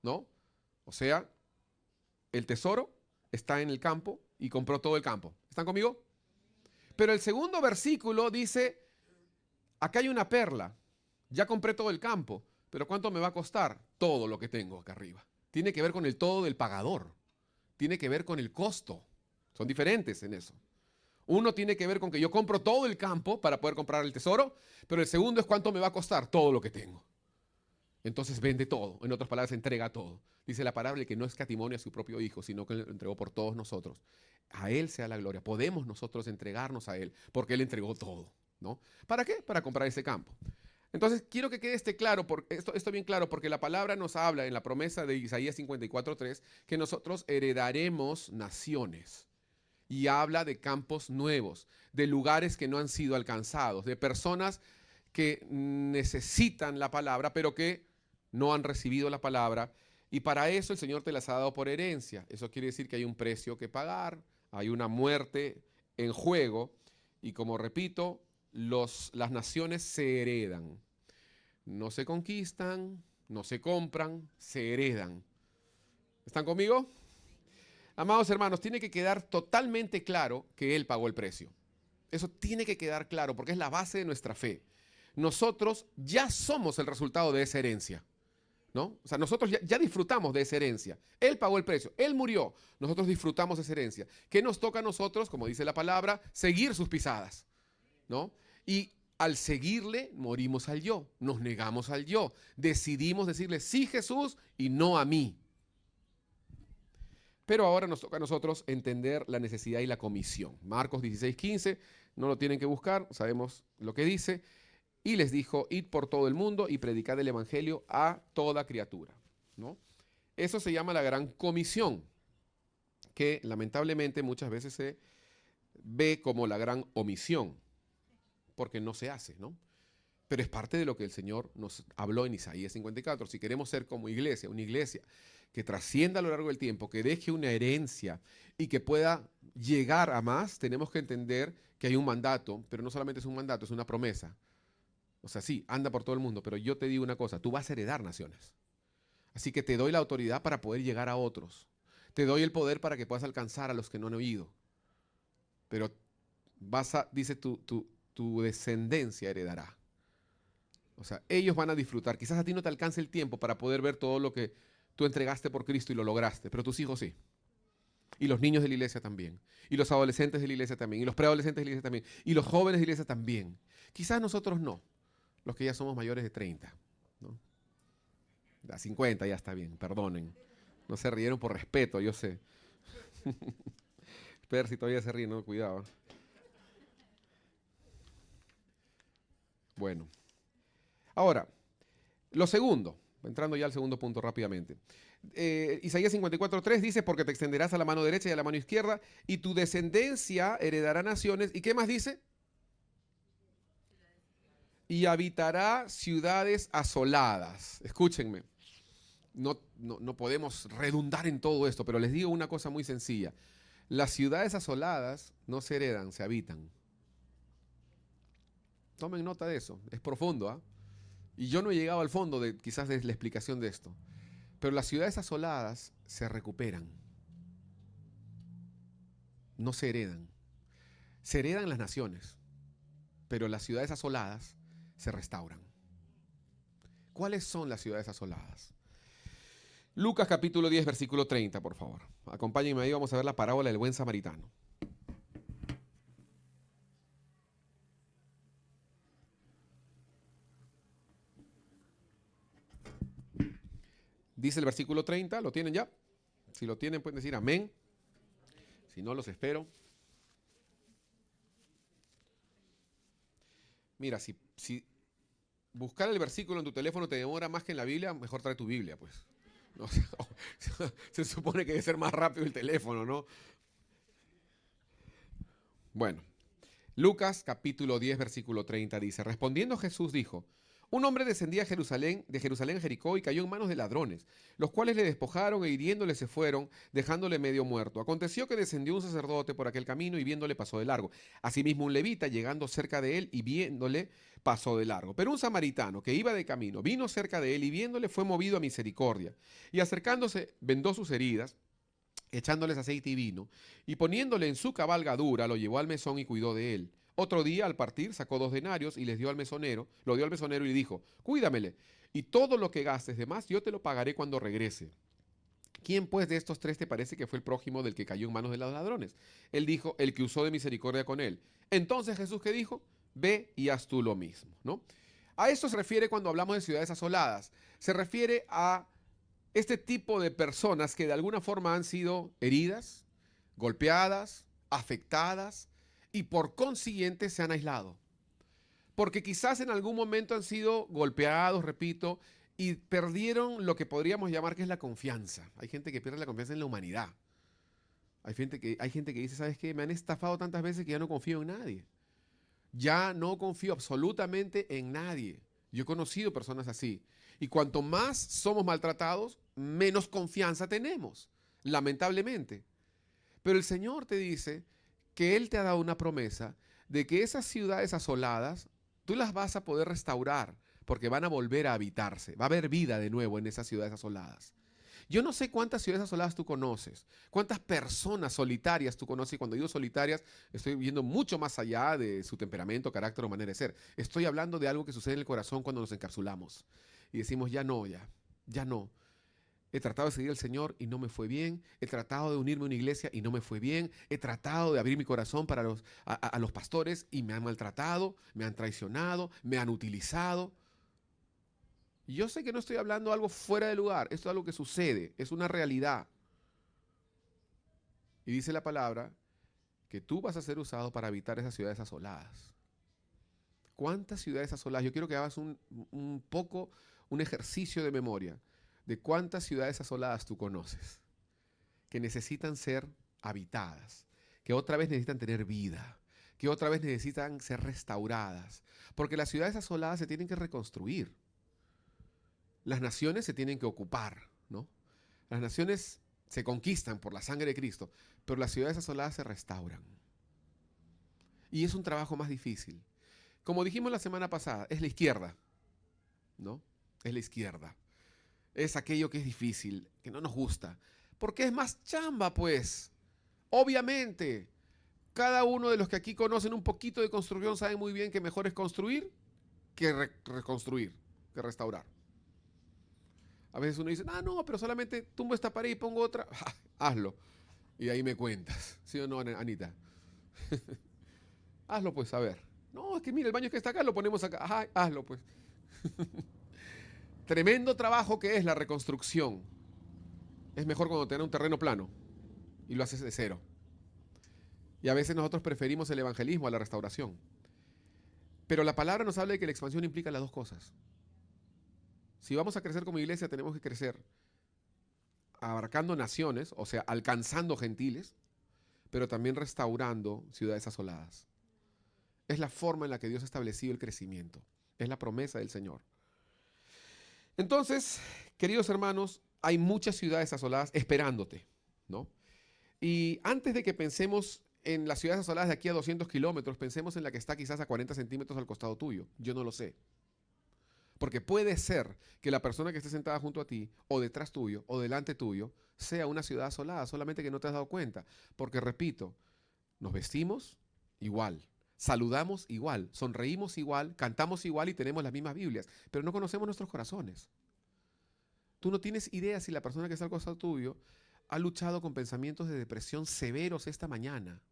[SPEAKER 1] ¿no? O sea, el tesoro está en el campo y compró todo el campo. ¿Están conmigo? Pero el segundo versículo dice, acá hay una perla, ya compré todo el campo, pero ¿cuánto me va a costar? Todo lo que tengo acá arriba. Tiene que ver con el todo del pagador, tiene que ver con el costo. Son diferentes en eso. Uno tiene que ver con que yo compro todo el campo para poder comprar el tesoro, pero el segundo es cuánto me va a costar todo lo que tengo. Entonces vende todo, en otras palabras, entrega todo. Dice la palabra que no escatimó a su propio hijo, sino que lo entregó por todos nosotros. A Él sea la gloria. Podemos nosotros entregarnos a Él, porque Él entregó todo, ¿no? ¿Para qué? Para comprar ese campo. Entonces, quiero que quede claro, esto bien claro, porque la palabra nos habla en la promesa de Isaías 54:3, que nosotros heredaremos naciones. Y habla de campos nuevos, de lugares que no han sido alcanzados, de personas que necesitan la palabra, pero que no han recibido la palabra. Y para eso el Señor te las ha dado por herencia. Eso quiere decir que hay un precio que pagar, hay una muerte en juego. Y como repito, las naciones se heredan. No se conquistan, no se compran, se heredan. ¿Están conmigo? Amados hermanos, tiene que quedar totalmente claro que Él pagó el precio. Eso tiene que quedar claro porque es la base de nuestra fe. Nosotros ya somos el resultado de esa herencia, ¿no? O sea, nosotros ya disfrutamos de esa herencia. Él pagó el precio, Él murió, nosotros disfrutamos de esa herencia. ¿Qué nos toca a nosotros? Como dice la palabra, seguir sus pisadas, ¿no? Y al seguirle, morimos al yo, nos negamos al yo, decidimos decirle sí Jesús y no a mí. Pero ahora nos toca a nosotros entender la necesidad y la comisión. Marcos 16:15, no lo tienen que buscar, sabemos lo que dice. Y les dijo, id por todo el mundo y predicad el evangelio a toda criatura, ¿no? Eso se llama la gran comisión, que lamentablemente muchas veces se ve como la gran omisión, porque no se hace, ¿no? Pero es parte de lo que el Señor nos habló en Isaías 54. Si queremos ser como iglesia, una iglesia que trascienda a lo largo del tiempo, que deje una herencia y que pueda llegar a más, tenemos que entender que hay un mandato, pero no solamente es un mandato, es una promesa. O sea, sí, anda por todo el mundo, pero yo te digo una cosa, tú vas a heredar naciones. Así que te doy la autoridad para poder llegar a otros. Te doy el poder para que puedas alcanzar a los que no han oído. Pero dice, tu descendencia heredará. O sea, ellos van a disfrutar. Quizás a ti no te alcance el tiempo para poder ver todo lo que tú entregaste por Cristo y lo lograste, pero tus hijos sí. Y los niños de la iglesia también. Y los adolescentes de la iglesia también. Y los preadolescentes de la iglesia también. Y los jóvenes de la iglesia también. Quizás nosotros no, los que ya somos mayores de 30, ¿no? A 50 ya está bien, perdonen. No se rieron por respeto, yo sé. Percy todavía se ríe, no, cuidado. Bueno, ahora, lo segundo, entrando ya al segundo punto rápidamente. Isaías 54:3 dice, porque te extenderás a la mano derecha y a la mano izquierda, y tu descendencia heredará naciones. ¿Y qué más dice? Y habitará ciudades asoladas. Escúchenme, no podemos redundar en todo esto, pero les digo una cosa muy sencilla. Las ciudades asoladas no se heredan, se habitan. Tomen nota de eso, es profundo, ¿ah? Y yo no he llegado al fondo quizás de la explicación de esto. Pero las ciudades asoladas se recuperan, no se heredan. Se heredan las naciones, pero las ciudades asoladas se restauran. ¿Cuáles son las ciudades asoladas? Lucas capítulo 10, versículo 30, por favor. Acompáñenme ahí, vamos a ver la parábola del buen samaritano. Dice el versículo 30, ¿lo tienen ya? Si lo tienen pueden decir amén. Si no, los espero. Mira, si buscar el versículo en tu teléfono te demora más que en la Biblia, mejor trae tu Biblia, pues. O sea, se supone que debe ser más rápido el teléfono, ¿no? Bueno, Lucas capítulo 10, versículo 30 dice, respondiendo Jesús dijo, un hombre descendía de Jerusalén a Jericó y cayó en manos de ladrones, los cuales le despojaron e hiriéndole se fueron, dejándole medio muerto. Aconteció que descendió un sacerdote por aquel camino y viéndole pasó de largo. Asimismo un levita, llegando cerca de él y viéndole, pasó de largo. Pero un samaritano que iba de camino, vino cerca de él y viéndole fue movido a misericordia. Y acercándose, vendó sus heridas, echándoles aceite y vino, y poniéndole en su cabalgadura, lo llevó al mesón y cuidó de él. Otro día, al partir, sacó 2 denarios y les dio al mesonero, lo dio al mesonero y le dijo, cuídamele, y todo lo que gastes de más, yo te lo pagaré cuando regrese. ¿Quién pues de estos 3 te parece que fue el prójimo del que cayó en manos de los ladrones? Él dijo, el que usó de misericordia con él. Entonces Jesús, ¿qué dijo? Ve y haz tú lo mismo, ¿no? A esto se refiere cuando hablamos de ciudades asoladas. Se refiere a este tipo de personas que de alguna forma han sido heridas, golpeadas, afectadas y por consiguiente se han aislado. Porque quizás en algún momento han sido golpeados, repito, y perdieron lo que podríamos llamar que es la confianza. Hay gente que pierde la confianza en la humanidad. Hay gente que dice, ¿sabes qué? Me han estafado tantas veces que ya no confío en nadie. Ya no confío absolutamente en nadie. Yo he conocido personas así. Y cuanto más somos maltratados, menos confianza tenemos, lamentablemente. Pero el Señor te dice que Él te ha dado una promesa de que esas ciudades asoladas, tú las vas a poder restaurar, porque van a volver a habitarse. Va a haber vida de nuevo en esas ciudades asoladas. Yo no sé cuántas ciudades asoladas tú conoces, cuántas personas solitarias tú conoces. Y cuando digo solitarias, estoy viendo mucho más allá de su temperamento, carácter o manera de ser. Estoy hablando de algo que sucede en el corazón cuando nos encapsulamos y decimos, ya no. He tratado de seguir al Señor y no me fue bien. He tratado de unirme a una iglesia y no me fue bien. He tratado de abrir mi corazón para a los pastores y me han maltratado, me han traicionado, me han utilizado. Y yo sé que no estoy hablando de algo fuera de lugar. Esto es algo que sucede, es una realidad. Y dice la palabra que tú vas a ser usado para habitar esas ciudades asoladas. ¿Cuántas ciudades asoladas? Yo quiero que hagas un poco, un ejercicio de memoria de cuántas ciudades asoladas tú conoces, que necesitan ser habitadas, que otra vez necesitan tener vida, que otra vez necesitan ser restauradas, porque las ciudades asoladas se tienen que reconstruir. Las naciones se tienen que ocupar, ¿no? Las naciones se conquistan por la sangre de Cristo, pero las ciudades asoladas se restauran. Y es un trabajo más difícil. Como dijimos la semana pasada, es la izquierda, ¿no? Es la izquierda. es aquello que es difícil, que no nos gusta. Porque es más chamba, pues. Obviamente, cada uno de los que aquí conocen un poquito de construcción saben muy bien que mejor es construir que reconstruir, que restaurar. A veces uno dice, ah, no, pero solamente tumbo esta pared y pongo otra. Hazlo. Y ahí me cuentas. ¿Sí o no, Anita? Hazlo, pues, a ver. No, es que mira, el baño que está acá lo ponemos acá. Ajá, hazlo, pues. Tremendo trabajo que es la reconstrucción. Es mejor cuando te dan un terreno plano y lo haces de cero. Y a veces nosotros preferimos el evangelismo a la restauración. Pero la palabra nos habla de que la expansión implica las dos cosas. Si vamos a crecer como iglesia, tenemos que crecer abarcando naciones, o sea, alcanzando gentiles, pero también restaurando ciudades asoladas. Es la forma en la que Dios ha establecido el crecimiento. Es la promesa del Señor. Entonces, queridos hermanos, hay muchas ciudades asoladas esperándote, ¿no? Y antes de que pensemos en las ciudades asoladas de aquí a 200 kilómetros, pensemos en la que está quizás a 40 centímetros al costado tuyo. Yo no lo sé. Porque puede ser que la persona que esté sentada junto a ti, o detrás tuyo, o delante tuyo, sea una ciudad asolada, solamente que no te has dado cuenta. Porque, repito, nos vestimos igual, saludamos igual, sonreímos igual, cantamos igual y tenemos las mismas Biblias, pero no conocemos nuestros corazones. Tú no tienes idea si la persona que está al costado tuyo ha luchado con pensamientos de depresión severos esta mañana.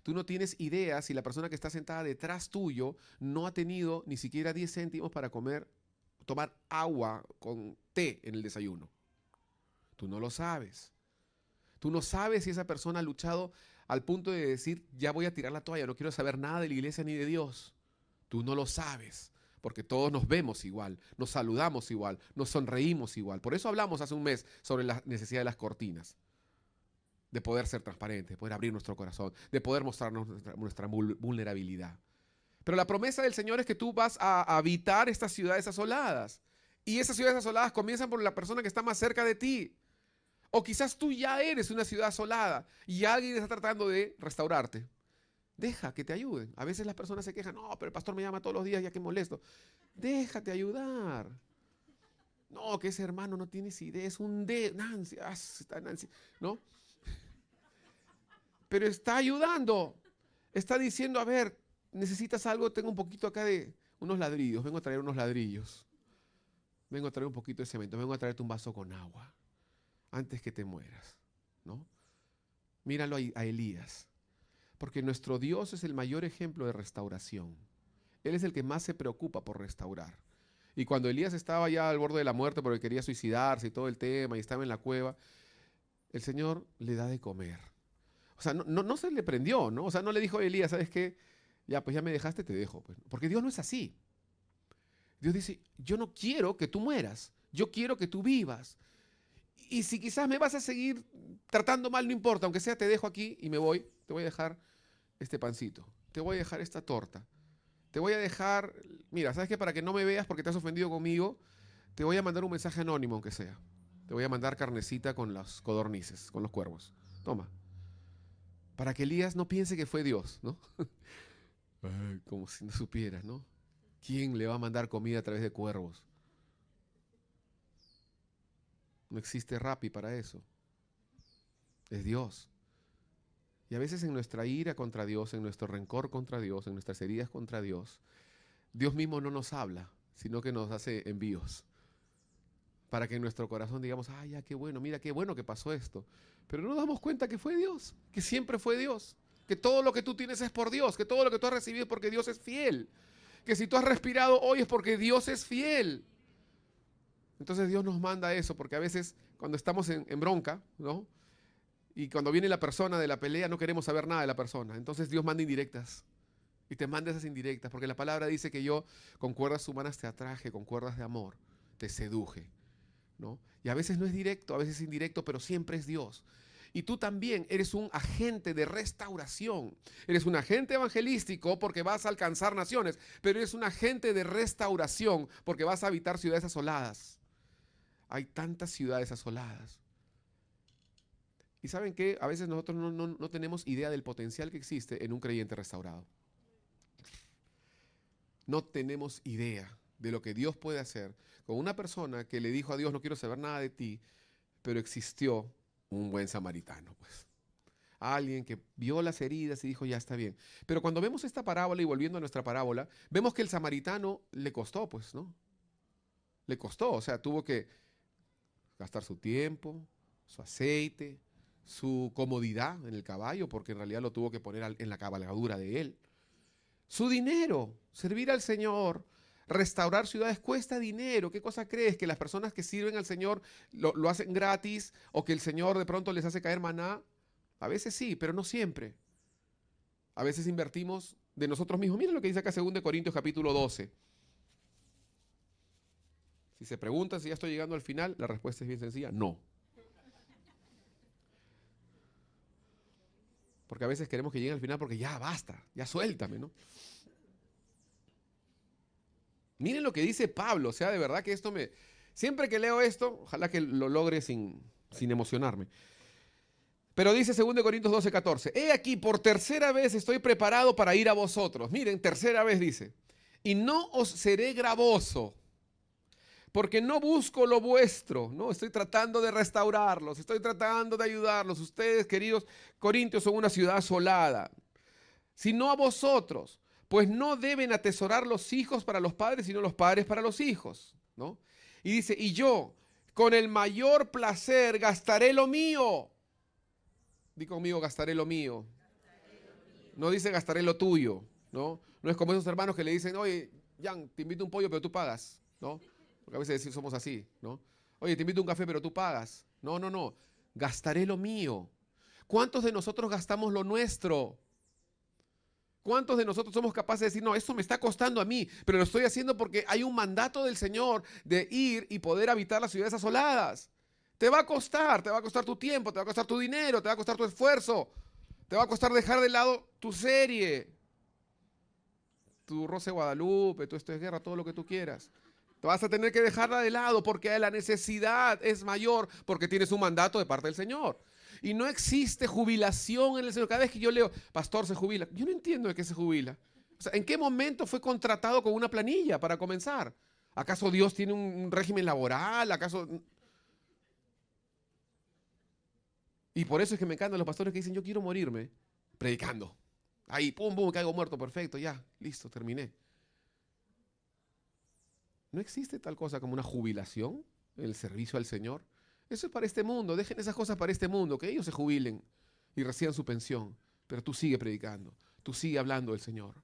[SPEAKER 1] Tú no tienes idea si la persona que está sentada detrás tuyo no ha tenido ni siquiera 10 céntimos para tomar agua con té en el desayuno. Tú no lo sabes. Tú no sabes si esa persona ha luchado al punto de decir, ya voy a tirar la toalla, no quiero saber nada de la iglesia ni de Dios. Tú no lo sabes, porque todos nos vemos igual, nos saludamos igual, nos sonreímos igual. Por eso hablamos hace un mes sobre la necesidad de las cortinas, de poder ser transparentes, de poder abrir nuestro corazón, de poder mostrarnos nuestra vulnerabilidad. Pero la promesa del Señor es que tú vas a habitar estas ciudades asoladas. Y esas ciudades asoladas comienzan por la persona que está más cerca de ti. O quizás tú ya eres una ciudad asolada y alguien está tratando de restaurarte. Deja que te ayuden. A veces las personas se quejan, no, pero el pastor me llama todos los días, ya que molesto. Déjate ayudar. No, que ese hermano no tienes idea, es un Nancy, está Nancy, ¿no? Pero está ayudando. Está diciendo, a ver, necesitas algo, tengo un poquito acá de unos ladrillos, vengo a traer unos ladrillos. Vengo a traer un poquito de cemento, vengo a traerte un vaso con agua antes que te mueras, ¿no? Míralo a Elías, porque nuestro Dios es el mayor ejemplo de restauración. Él es el que más se preocupa por restaurar. Y cuando Elías estaba ya al borde de la muerte porque quería suicidarse y todo el tema y estaba en la cueva, el Señor le da de comer. O sea, no se le prendió, ¿no? O sea, no le dijo a Elías, ¿sabes qué? Ya, pues ya me dejaste, te dejo. Pues. Porque Dios no es así. Dios dice, yo no quiero que tú mueras, yo quiero que tú vivas. Y si quizás me vas a seguir tratando mal, no importa, aunque sea te dejo aquí y me voy, te voy a dejar este pancito, te voy a dejar esta torta, te voy a dejar, mira, ¿sabes qué? Para que no me veas porque te has ofendido conmigo, te voy a mandar un mensaje anónimo, aunque sea. Te voy a mandar carnecita con las codornices, con los cuervos. Toma. Para que Elías no piense que fue Dios, ¿no? Ay, como si no supieras, ¿no? ¿Quién le va a mandar comida a través de cuervos? No existe Rappi para eso. Es Dios. Y a veces en nuestra ira contra Dios, en nuestro rencor contra Dios, en nuestras heridas contra Dios, Dios mismo no nos habla, sino que nos hace envíos. Para que en nuestro corazón digamos, ay, ya, qué bueno, mira, qué bueno que pasó esto. Pero no nos damos cuenta que fue Dios, que siempre fue Dios. Que todo lo que tú tienes es por Dios, que todo lo que tú has recibido es porque Dios es fiel. Que si tú has respirado hoy es porque Dios es fiel. Entonces Dios nos manda eso, porque a veces cuando estamos en bronca, ¿no? Y cuando viene la persona de la pelea no queremos saber nada de la persona. Entonces Dios manda indirectas. Y te manda esas indirectas, porque la palabra dice que yo con cuerdas humanas te atraje, con cuerdas de amor te seduje, ¿no? Y a veces no es directo, a veces es indirecto, pero siempre es Dios. Y tú también eres un agente de restauración. Eres un agente evangelístico porque vas a alcanzar naciones, pero eres un agente de restauración porque vas a habitar ciudades asoladas. Hay tantas ciudades asoladas. Y ¿saben qué? A veces nosotros no tenemos idea del potencial que existe en un creyente restaurado. No tenemos idea. de lo que Dios puede hacer con una persona que le dijo a Dios, no quiero saber nada de ti, pero existió un buen samaritano, pues. Alguien que vio las heridas y dijo, ya está bien. Pero cuando vemos esta parábola y volviendo a nuestra parábola, vemos que el samaritano le costó, pues, ¿no? Le costó, o sea, tuvo que gastar su tiempo, su aceite, su comodidad en el caballo, porque en realidad lo tuvo que poner en la cabalgadura de él. Su dinero, servir al Señor, restaurar ciudades cuesta dinero. ¿Qué cosa crees? ¿Que las personas que sirven al Señor lo hacen gratis o que el Señor de pronto les hace caer maná? A veces sí, pero no siempre. A veces invertimos de nosotros mismos. Miren lo que dice acá 2 Corintios capítulo 12. Si se preguntan si ya estoy llegando al final, la respuesta es bien sencilla, no. Porque a veces queremos que llegue al final porque ya basta, ya suéltame, ¿no? Miren lo que dice Pablo, o sea, de verdad que esto me... Siempre que leo esto, ojalá que lo logre sin emocionarme. Pero dice 2 Corintios 12, 14, he aquí, por tercera vez estoy preparado para ir a vosotros. Miren, tercera vez dice, y no os seré gravoso, porque no busco lo vuestro, no, estoy tratando de restaurarlos, estoy tratando de ayudarlos. Ustedes, queridos corintios, son una ciudad asolada, sino a vosotros, pues no deben atesorar los hijos para los padres, sino los padres para los hijos, ¿no? Y dice, y yo, con el mayor placer, gastaré lo mío. Di conmigo, gastaré lo mío. No dice gastaré lo tuyo, ¿no? No es como esos hermanos que le dicen, oye, Jan, te invito un pollo, pero tú pagas, ¿no? Porque a veces somos así, ¿no? Oye, te invito un café, pero tú pagas. No, no, no. Gastaré lo mío. ¿Cuántos de nosotros gastamos lo nuestro? ¿Cuántos de nosotros somos capaces de decir, no, esto me está costando a mí, pero lo estoy haciendo porque hay un mandato del Señor de ir y poder habitar las ciudades asoladas? Te va a costar tu tiempo, te va a costar tu dinero, te va a costar tu esfuerzo, te va a costar dejar de lado tu serie, tu Rosa de Guadalupe, tu Esto es Guerra, todo lo que tú quieras. Te vas a tener que dejarla de lado porque la necesidad es mayor, porque tienes un mandato de parte del Señor. Y no existe jubilación en el Señor. Cada vez que yo leo, pastor se jubila, yo no entiendo de qué se jubila. O sea, ¿en qué momento fue contratado con una planilla para comenzar? ¿Acaso Dios tiene un régimen laboral? ¿Acaso? Y por eso es que me encantan los pastores que dicen, yo quiero morirme predicando. Ahí, pum, pum, caigo muerto, perfecto, ya, listo, terminé. No existe tal cosa como una jubilación en el servicio al Señor. Eso es para este mundo. Dejen esas cosas para este mundo, que ellos se jubilen y reciban su pensión. Pero tú sigue predicando, tú sigue hablando del Señor.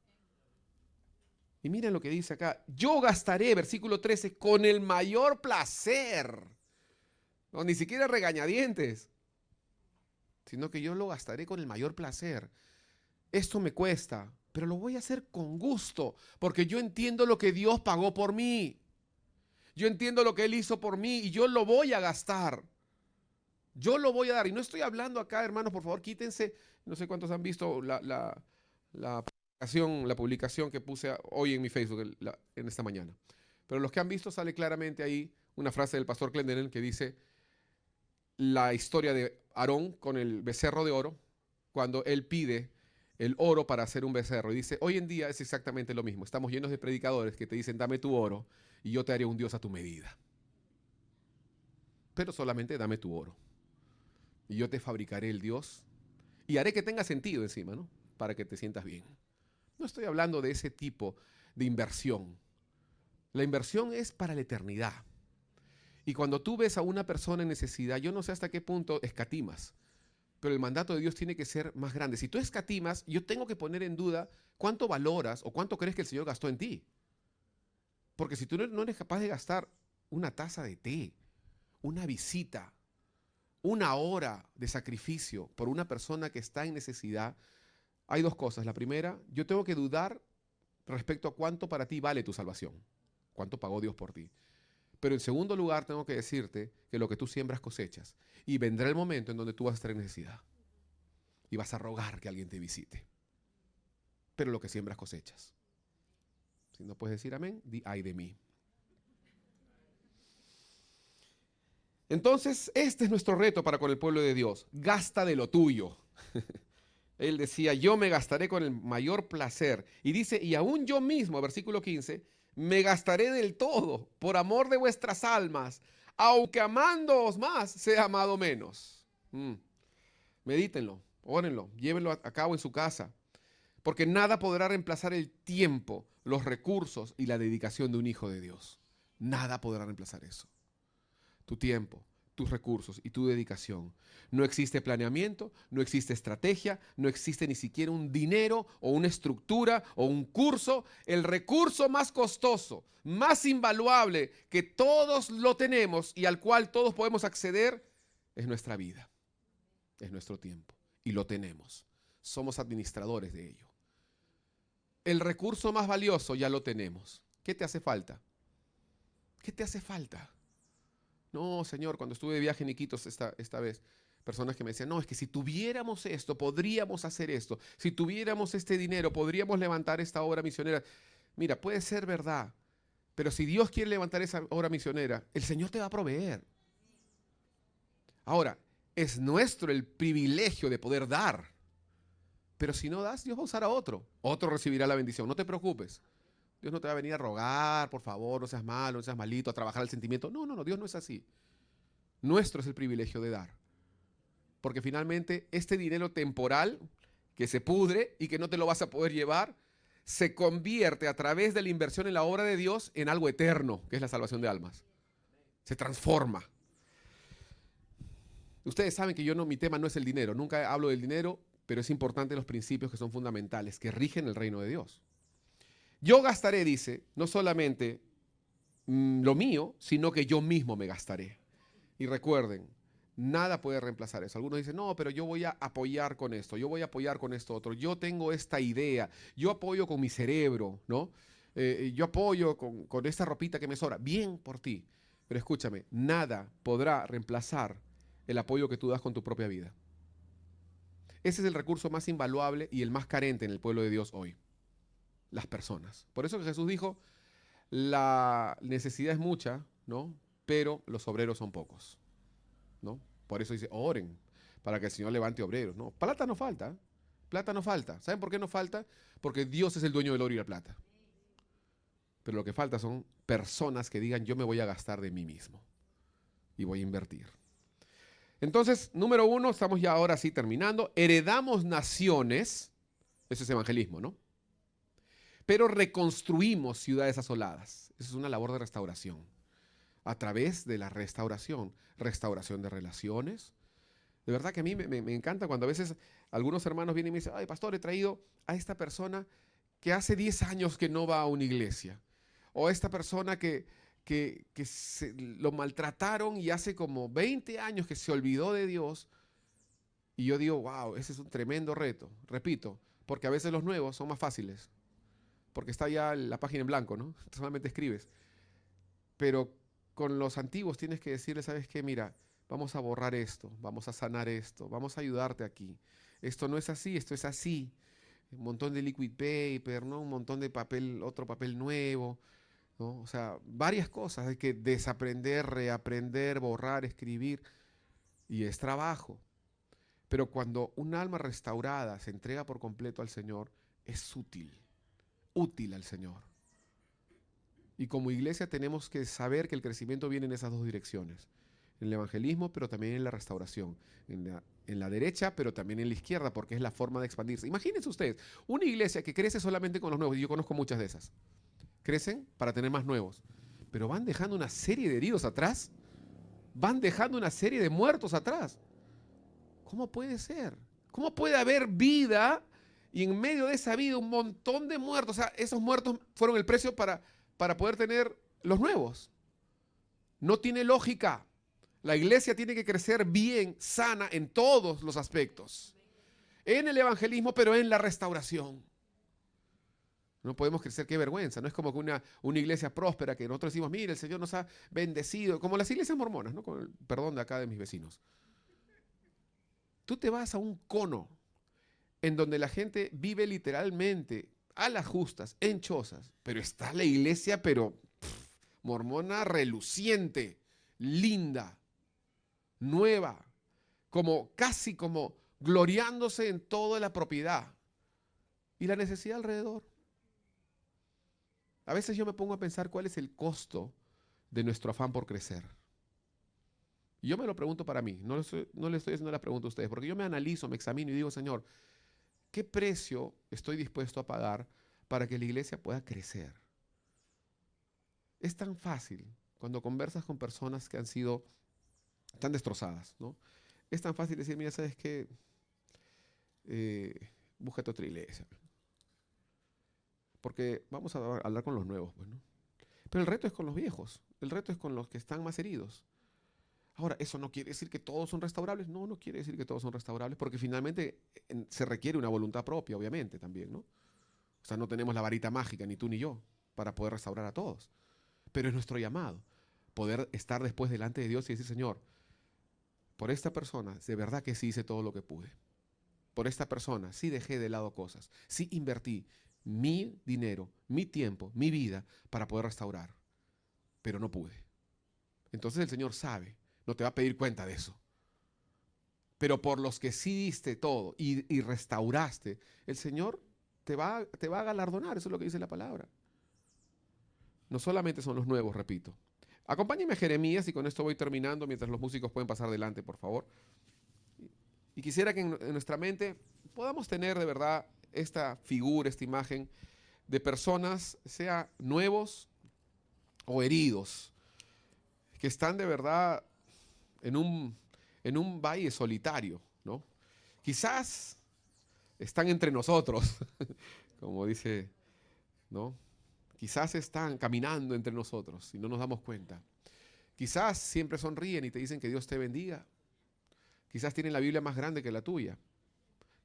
[SPEAKER 1] Y miren lo que dice acá. Yo gastaré, versículo 13, con el mayor placer. No, ni siquiera regañadientes, sino que yo lo gastaré con el mayor placer. Esto me cuesta, pero lo voy a hacer con gusto, porque yo entiendo lo que Dios pagó por mí. Yo entiendo lo que Él hizo por mí y yo lo voy a gastar. Yo lo voy a dar. Y no estoy hablando acá, hermanos, por favor, quítense. No sé cuántos han visto la publicación que puse hoy en mi Facebook, en esta mañana. Pero los que han visto sale claramente ahí una frase del pastor Clendenin que dice la historia de Aarón con el becerro de oro, cuando él pide el oro para hacer un becerro. Y dice, hoy en día es exactamente lo mismo. Estamos llenos de predicadores que te dicen, dame tu oro y yo te haré un Dios a tu medida. Pero solamente dame tu oro. Y yo te fabricaré el Dios y haré que tenga sentido encima, ¿no? Para que te sientas bien. No estoy hablando de ese tipo de inversión. La inversión es para la eternidad. Y cuando tú ves a una persona en necesidad, yo no sé hasta qué punto escatimas, pero el mandato de Dios tiene que ser más grande. Si tú escatimas, yo tengo que poner en duda cuánto valoras o cuánto crees que el Señor gastó en ti. Porque si tú no eres capaz de gastar una taza de té, una visita, una hora de sacrificio por una persona que está en necesidad, hay dos cosas. La primera, yo tengo que dudar respecto a cuánto para ti vale tu salvación, cuánto pagó Dios por ti. Pero en segundo lugar, tengo que decirte que lo que tú siembras cosechas. Y vendrá el momento en donde tú vas a estar en necesidad. Y vas a rogar que alguien te visite. Pero lo que siembras cosechas. Si no puedes decir amén, di ay de mí. Entonces, este es nuestro reto para con el pueblo de Dios. Gasta de lo tuyo. Él decía, yo me gastaré con el mayor placer. Y dice, y aún yo mismo, versículo 15, me gastaré del todo por amor de vuestras almas, aunque amándoos más, sea amado menos. Medítenlo, órenlo, llévenlo a cabo en su casa, porque nada podrá reemplazar el tiempo, los recursos y la dedicación de un hijo de Dios. Nada podrá reemplazar eso. Tu tiempo, tus recursos y tu dedicación. No existe planeamiento, no existe estrategia, no existe ni siquiera un dinero o una estructura o un curso. El recurso más costoso, más invaluable que todos lo tenemos y al cual todos podemos acceder es nuestra vida, es nuestro tiempo y lo tenemos. Somos administradores de ello. El recurso más valioso ya lo tenemos. ¿Qué te hace falta? ¿Qué te hace falta? No, Señor, cuando estuve de viaje en Iquitos esta vez, personas que me decían, no, es que si tuviéramos esto, podríamos hacer esto. Si tuviéramos este dinero, podríamos levantar esta obra misionera. Mira, puede ser verdad, pero si Dios quiere levantar esa obra misionera, el Señor te va a proveer. Ahora, es nuestro el privilegio de poder dar. Pero si no das, Dios va a usar a otro. Otro recibirá la bendición. No te preocupes. Dios no te va a venir a rogar, por favor, no seas malo, no seas malito, a trabajar el sentimiento. No, no, no, Dios no es así. Nuestro es el privilegio de dar. Porque finalmente este dinero temporal que se pudre y que no te lo vas a poder llevar, se convierte a través de la inversión en la obra de Dios en algo eterno, que es la salvación de almas. Se transforma. Ustedes saben que mi tema no es el dinero. Nunca hablo del dinero, pero es importante los principios que son fundamentales, que rigen el reino de Dios. Yo gastaré, dice, no solamente lo mío, sino que yo mismo me gastaré. Y recuerden, nada puede reemplazar eso. Algunos dicen, no, pero yo voy a apoyar con esto, yo voy a apoyar con esto otro, yo tengo esta idea, yo apoyo con mi cerebro, ¿no? Yo apoyo con esta ropita que me sobra. Bien por ti, pero escúchame, nada podrá reemplazar el apoyo que tú das con tu propia vida. Ese es el recurso más invaluable y el más carente en el pueblo de Dios hoy. Las personas. Por eso que Jesús dijo, la necesidad es mucha, ¿no? Pero los obreros son pocos, ¿no? Por eso dice, oren para que el Señor levante obreros, ¿no? Plata no falta, ¿eh? Plata no falta. ¿Saben por qué no falta? Porque Dios es el dueño del oro y la plata. Pero lo que falta son personas que digan, yo me voy a gastar de mí mismo y voy a invertir. Entonces, número 1, estamos ya ahora sí terminando. Heredamos naciones, eso es evangelismo, ¿no? Pero reconstruimos ciudades asoladas. Eso es una labor de restauración. A través de la restauración de relaciones. De verdad que a mí me encanta cuando a veces algunos hermanos vienen y me dicen, ay, pastor, he traído a esta persona que hace 10 años que no va a una iglesia. O a esta persona que lo maltrataron y hace como 20 años que se olvidó de Dios. Y yo digo, wow, ese es un tremendo reto. Repito, porque a veces los nuevos son más fáciles. Porque está ya la página en blanco, ¿no? Solamente escribes. Pero con los antiguos tienes que decirles, ¿sabes qué? Mira, vamos a borrar esto, vamos a sanar esto, vamos a ayudarte aquí. Esto no es así, esto es así. Un montón de liquid paper, ¿no? Un montón de papel, otro papel nuevo, ¿no? O sea, varias cosas. Hay que desaprender, reaprender, borrar, escribir. Y es trabajo. Pero cuando un alma restaurada se entrega por completo al Señor, es útil al Señor. Y como iglesia tenemos que saber que el crecimiento viene en esas dos direcciones. En el evangelismo, pero también en la restauración. En la derecha, pero también en la izquierda, porque es la forma de expandirse. Imagínense ustedes, una iglesia que crece solamente con los nuevos, y yo conozco muchas de esas. Crecen para tener más nuevos, pero van dejando una serie de heridos atrás. Van dejando una serie de muertos atrás. ¿Cómo puede ser? ¿Cómo puede haber vida y en medio de esa vida un montón de muertos? O sea, esos muertos fueron el precio para poder tener los nuevos. No tiene lógica. La iglesia tiene que crecer bien, sana en todos los aspectos. En el evangelismo, pero en la restauración. No podemos crecer, qué vergüenza. No es como que una iglesia próspera que nosotros decimos, mire, el Señor nos ha bendecido. Como las iglesias mormonas, ¿no? Con el perdón de acá de mis vecinos. Tú te vas a un cono en donde la gente vive literalmente a las justas, en chozas, pero está la iglesia, pero mormona reluciente, linda, nueva, casi como gloriándose en toda la propiedad y la necesidad alrededor. A veces yo me pongo a pensar cuál es el costo de nuestro afán por crecer. Y yo me lo pregunto para mí, no le estoy haciendo la pregunta a ustedes, porque yo me analizo, me examino y digo, Señor, ¿qué precio estoy dispuesto a pagar para que la iglesia pueda crecer? Es tan fácil cuando conversas con personas que han sido tan destrozadas, ¿no? Es tan fácil decir, mira, ¿sabes qué? Búscate otra iglesia. Porque vamos a hablar con los nuevos, pues, ¿no? Pero el reto es con los viejos, el reto es con los que están más heridos. Ahora, ¿eso no quiere decir que todos son restaurables? No, no quiere decir que todos son restaurables, porque finalmente se requiere una voluntad propia, obviamente, también, ¿no? O sea, no tenemos la varita mágica, ni tú ni yo, para poder restaurar a todos. Pero es nuestro llamado, poder estar después delante de Dios y decir, Señor, por esta persona, de verdad que sí hice todo lo que pude. Por esta persona, sí dejé de lado cosas, sí invertí mi dinero, mi tiempo, mi vida para poder restaurar, pero no pude. Entonces el Señor sabe, no te va a pedir cuenta de eso. Pero por los que sí diste todo y restauraste, el Señor te va a galardonar, eso es lo que dice la palabra. No solamente son los nuevos, repito. Acompáñenme a Jeremías y con esto voy terminando mientras los músicos pueden pasar adelante, por favor. Y quisiera que en nuestra mente podamos tener de verdad esta figura, esta imagen de personas, sea nuevos o heridos, que están de verdad en un valle solitario, ¿no? Quizás están entre nosotros, como dice, ¿no? Quizás están caminando entre nosotros y no nos damos cuenta. Quizás siempre sonríen y te dicen que Dios te bendiga. Quizás tienen la Biblia más grande que la tuya.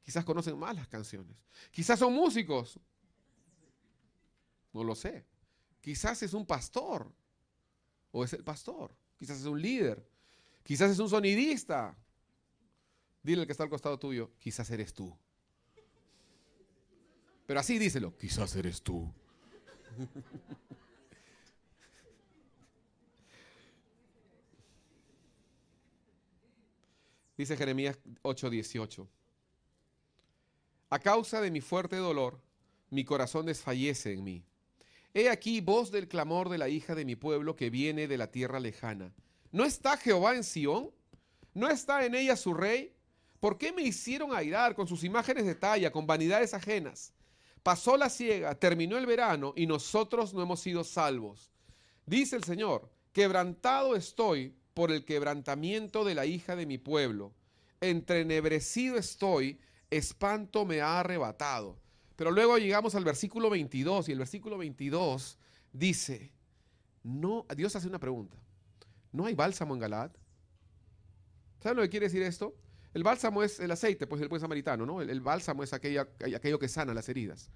[SPEAKER 1] Quizás conocen más las canciones. Quizás son músicos. No lo sé. Quizás es un pastor o es el pastor. Quizás es un líder. Quizás es un sonidista. Dile al que está al costado tuyo, quizás eres tú. Pero así díselo, quizás eres tú. Dice Jeremías 8:18. A causa de mi fuerte dolor, mi corazón desfallece en mí. He aquí voz del clamor de la hija de mi pueblo que viene de la tierra lejana. ¿No está Jehová en Sión? ¿No está en ella su rey? ¿Por qué me hicieron airar con sus imágenes de talla, con vanidades ajenas? Pasó la siega, terminó el verano y nosotros no hemos sido salvos. Dice el Señor, quebrantado estoy por el quebrantamiento de la hija de mi pueblo. Entrenebrecido estoy, espanto me ha arrebatado. Pero luego llegamos al versículo 22 y el versículo 22 dice, no, Dios hace una pregunta. ¿No hay bálsamo en Galaad? ¿Saben lo que quiere decir esto? El bálsamo es el aceite, pues del buen samaritano, ¿no? El bálsamo es aquello que sana las heridas.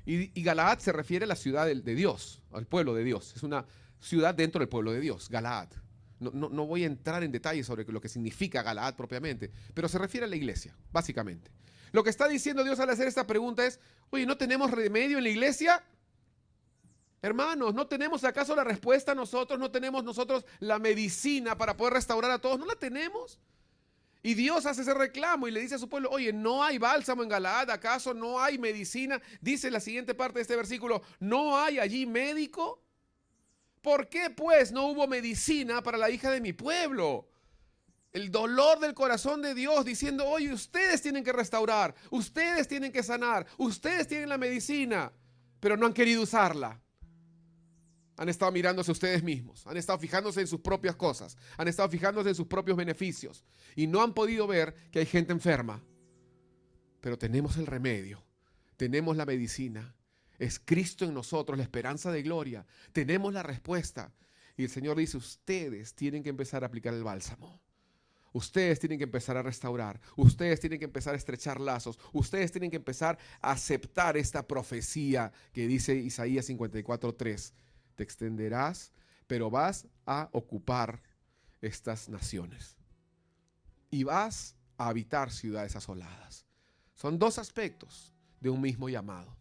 [SPEAKER 1] Y Galaad se refiere a la ciudad de Dios, al pueblo de Dios. Es una ciudad dentro del pueblo de Dios, Galaad. No voy a entrar en detalles sobre lo que significa Galaad propiamente, pero se refiere a la iglesia, básicamente. Lo que está diciendo Dios al hacer esta pregunta es, oye, ¿no tenemos remedio en la iglesia? Hermanos, ¿no tenemos acaso la respuesta nosotros? ¿No tenemos nosotros la medicina para poder restaurar a todos? ¿No la tenemos? Y Dios hace ese reclamo y le dice a su pueblo, oye, ¿no hay bálsamo en Galaad? ¿Acaso no hay medicina? Dice la siguiente parte de este versículo, ¿no hay allí médico? ¿Por qué pues no hubo medicina para la hija de mi pueblo? El dolor del corazón de Dios diciendo, oye, ustedes tienen que restaurar, ustedes tienen que sanar, ustedes tienen la medicina, pero no han querido usarla. Han estado mirándose ustedes mismos, han estado fijándose en sus propias cosas, han estado fijándose en sus propios beneficios y no han podido ver que hay gente enferma. Pero tenemos el remedio, tenemos la medicina, es Cristo en nosotros, la esperanza de gloria, tenemos la respuesta. Y el Señor dice, ustedes tienen que empezar a aplicar el bálsamo. Ustedes tienen que empezar a restaurar, ustedes tienen que empezar a estrechar lazos, ustedes tienen que empezar a aceptar esta profecía que dice Isaías 54:3. Te extenderás, pero vas a ocupar estas naciones y vas a habitar ciudades asoladas. Son dos aspectos de un mismo llamado,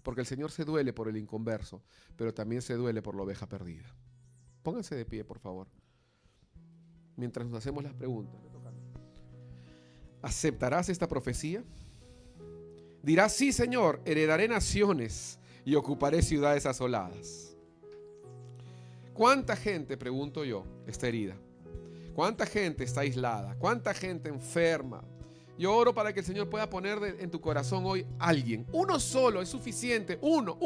[SPEAKER 1] porque el Señor se duele por el inconverso, pero también se duele por la oveja perdida. Pónganse de pie, por favor, mientras nos hacemos las preguntas. ¿Aceptarás esta profecía? Dirás, sí, Señor, heredaré naciones y ocuparé ciudades asoladas. ¿Cuánta gente, pregunto yo, está herida? ¿Cuánta gente está aislada? ¿Cuánta gente enferma? Yo oro para que el Señor pueda poner en tu corazón hoy alguien. Uno solo es suficiente. Uno.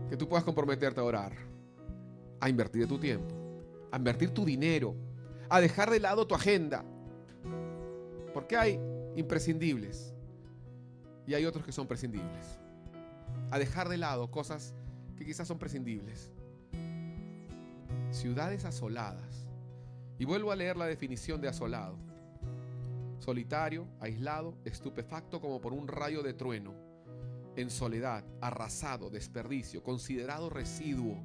[SPEAKER 1] Que tú puedas comprometerte a orar, a invertir de tu tiempo, a invertir tu dinero, a dejar de lado tu agenda. Porque hay imprescindibles y hay otros que son prescindibles. A dejar de lado cosas que quizás son prescindibles. Ciudades asoladas. Y vuelvo a leer la definición de asolado. Solitario, aislado, estupefacto como por un rayo de trueno, en soledad, arrasado, desperdicio, considerado residuo,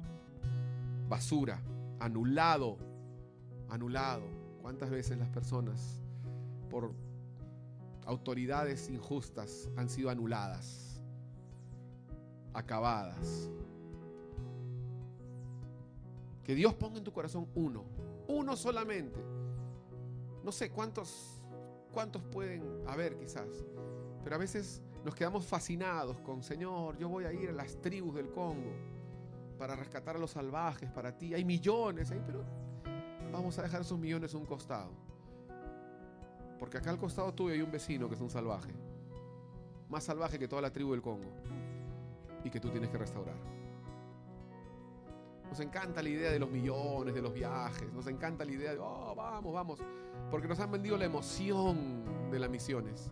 [SPEAKER 1] basura, anulado. ¿Cuántas veces las personas por autoridades injustas han sido anuladas, acabadas? Que Dios ponga en tu corazón uno solamente. No sé cuántos pueden haber quizás, pero a veces nos quedamos fascinados con, Señor, yo voy a ir a las tribus del Congo para rescatar a los salvajes para ti. Hay millones ahí, pero vamos a dejar esos millones a un costado. Porque acá al costado tuyo hay un vecino que es un salvaje, más salvaje que toda la tribu del Congo, y que tú tienes que restaurar. Nos encanta la idea de los millones, de los viajes. Nos encanta la idea de, vamos. Porque nos han vendido la emoción de las misiones.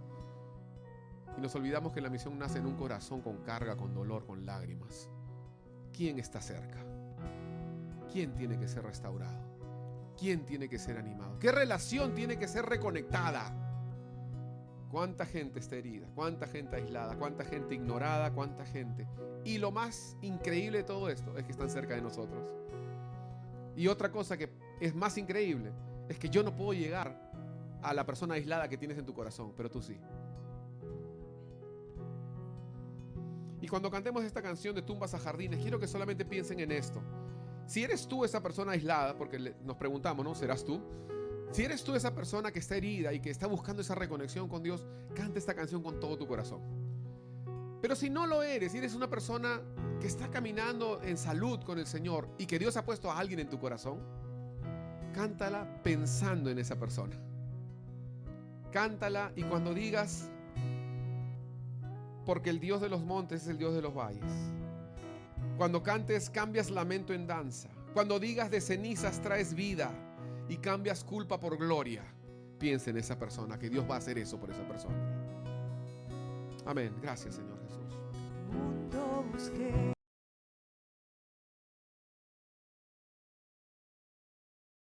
[SPEAKER 1] Y nos olvidamos que la misión nace en un corazón con carga, con dolor, con lágrimas. ¿Quién está cerca? ¿Quién tiene que ser restaurado? ¿Quién tiene que ser animado? ¿Qué relación tiene que ser reconectada? ¿Cuánta gente está herida? ¿Cuánta gente aislada? ¿Cuánta gente ignorada? ¿Cuánta gente? Y lo más increíble de todo esto es que están cerca de nosotros. Y otra cosa que es más increíble es que yo no puedo llegar a la persona aislada que tienes en tu corazón, pero tú sí. Y cuando cantemos esta canción de Tumbas a Jardines, quiero que solamente piensen en esto. Si eres tú esa persona aislada, porque nos preguntamos, ¿no? ¿Serás tú? Si eres tú esa persona que está herida y que está buscando esa reconexión con Dios, canta esta canción con todo tu corazón. Pero si no lo eres, si eres una persona que está caminando en salud con el Señor y que Dios ha puesto a alguien en tu corazón, cántala pensando en esa persona. Cántala y cuando digas, porque el Dios de los montes es el Dios de los valles. Cuando cantes, cambias lamento en danza. Cuando digas, de cenizas traes vida y cambias culpa por gloria, piensa en esa persona, que Dios va a hacer eso por esa persona. Amén. Gracias, Señor Jesús.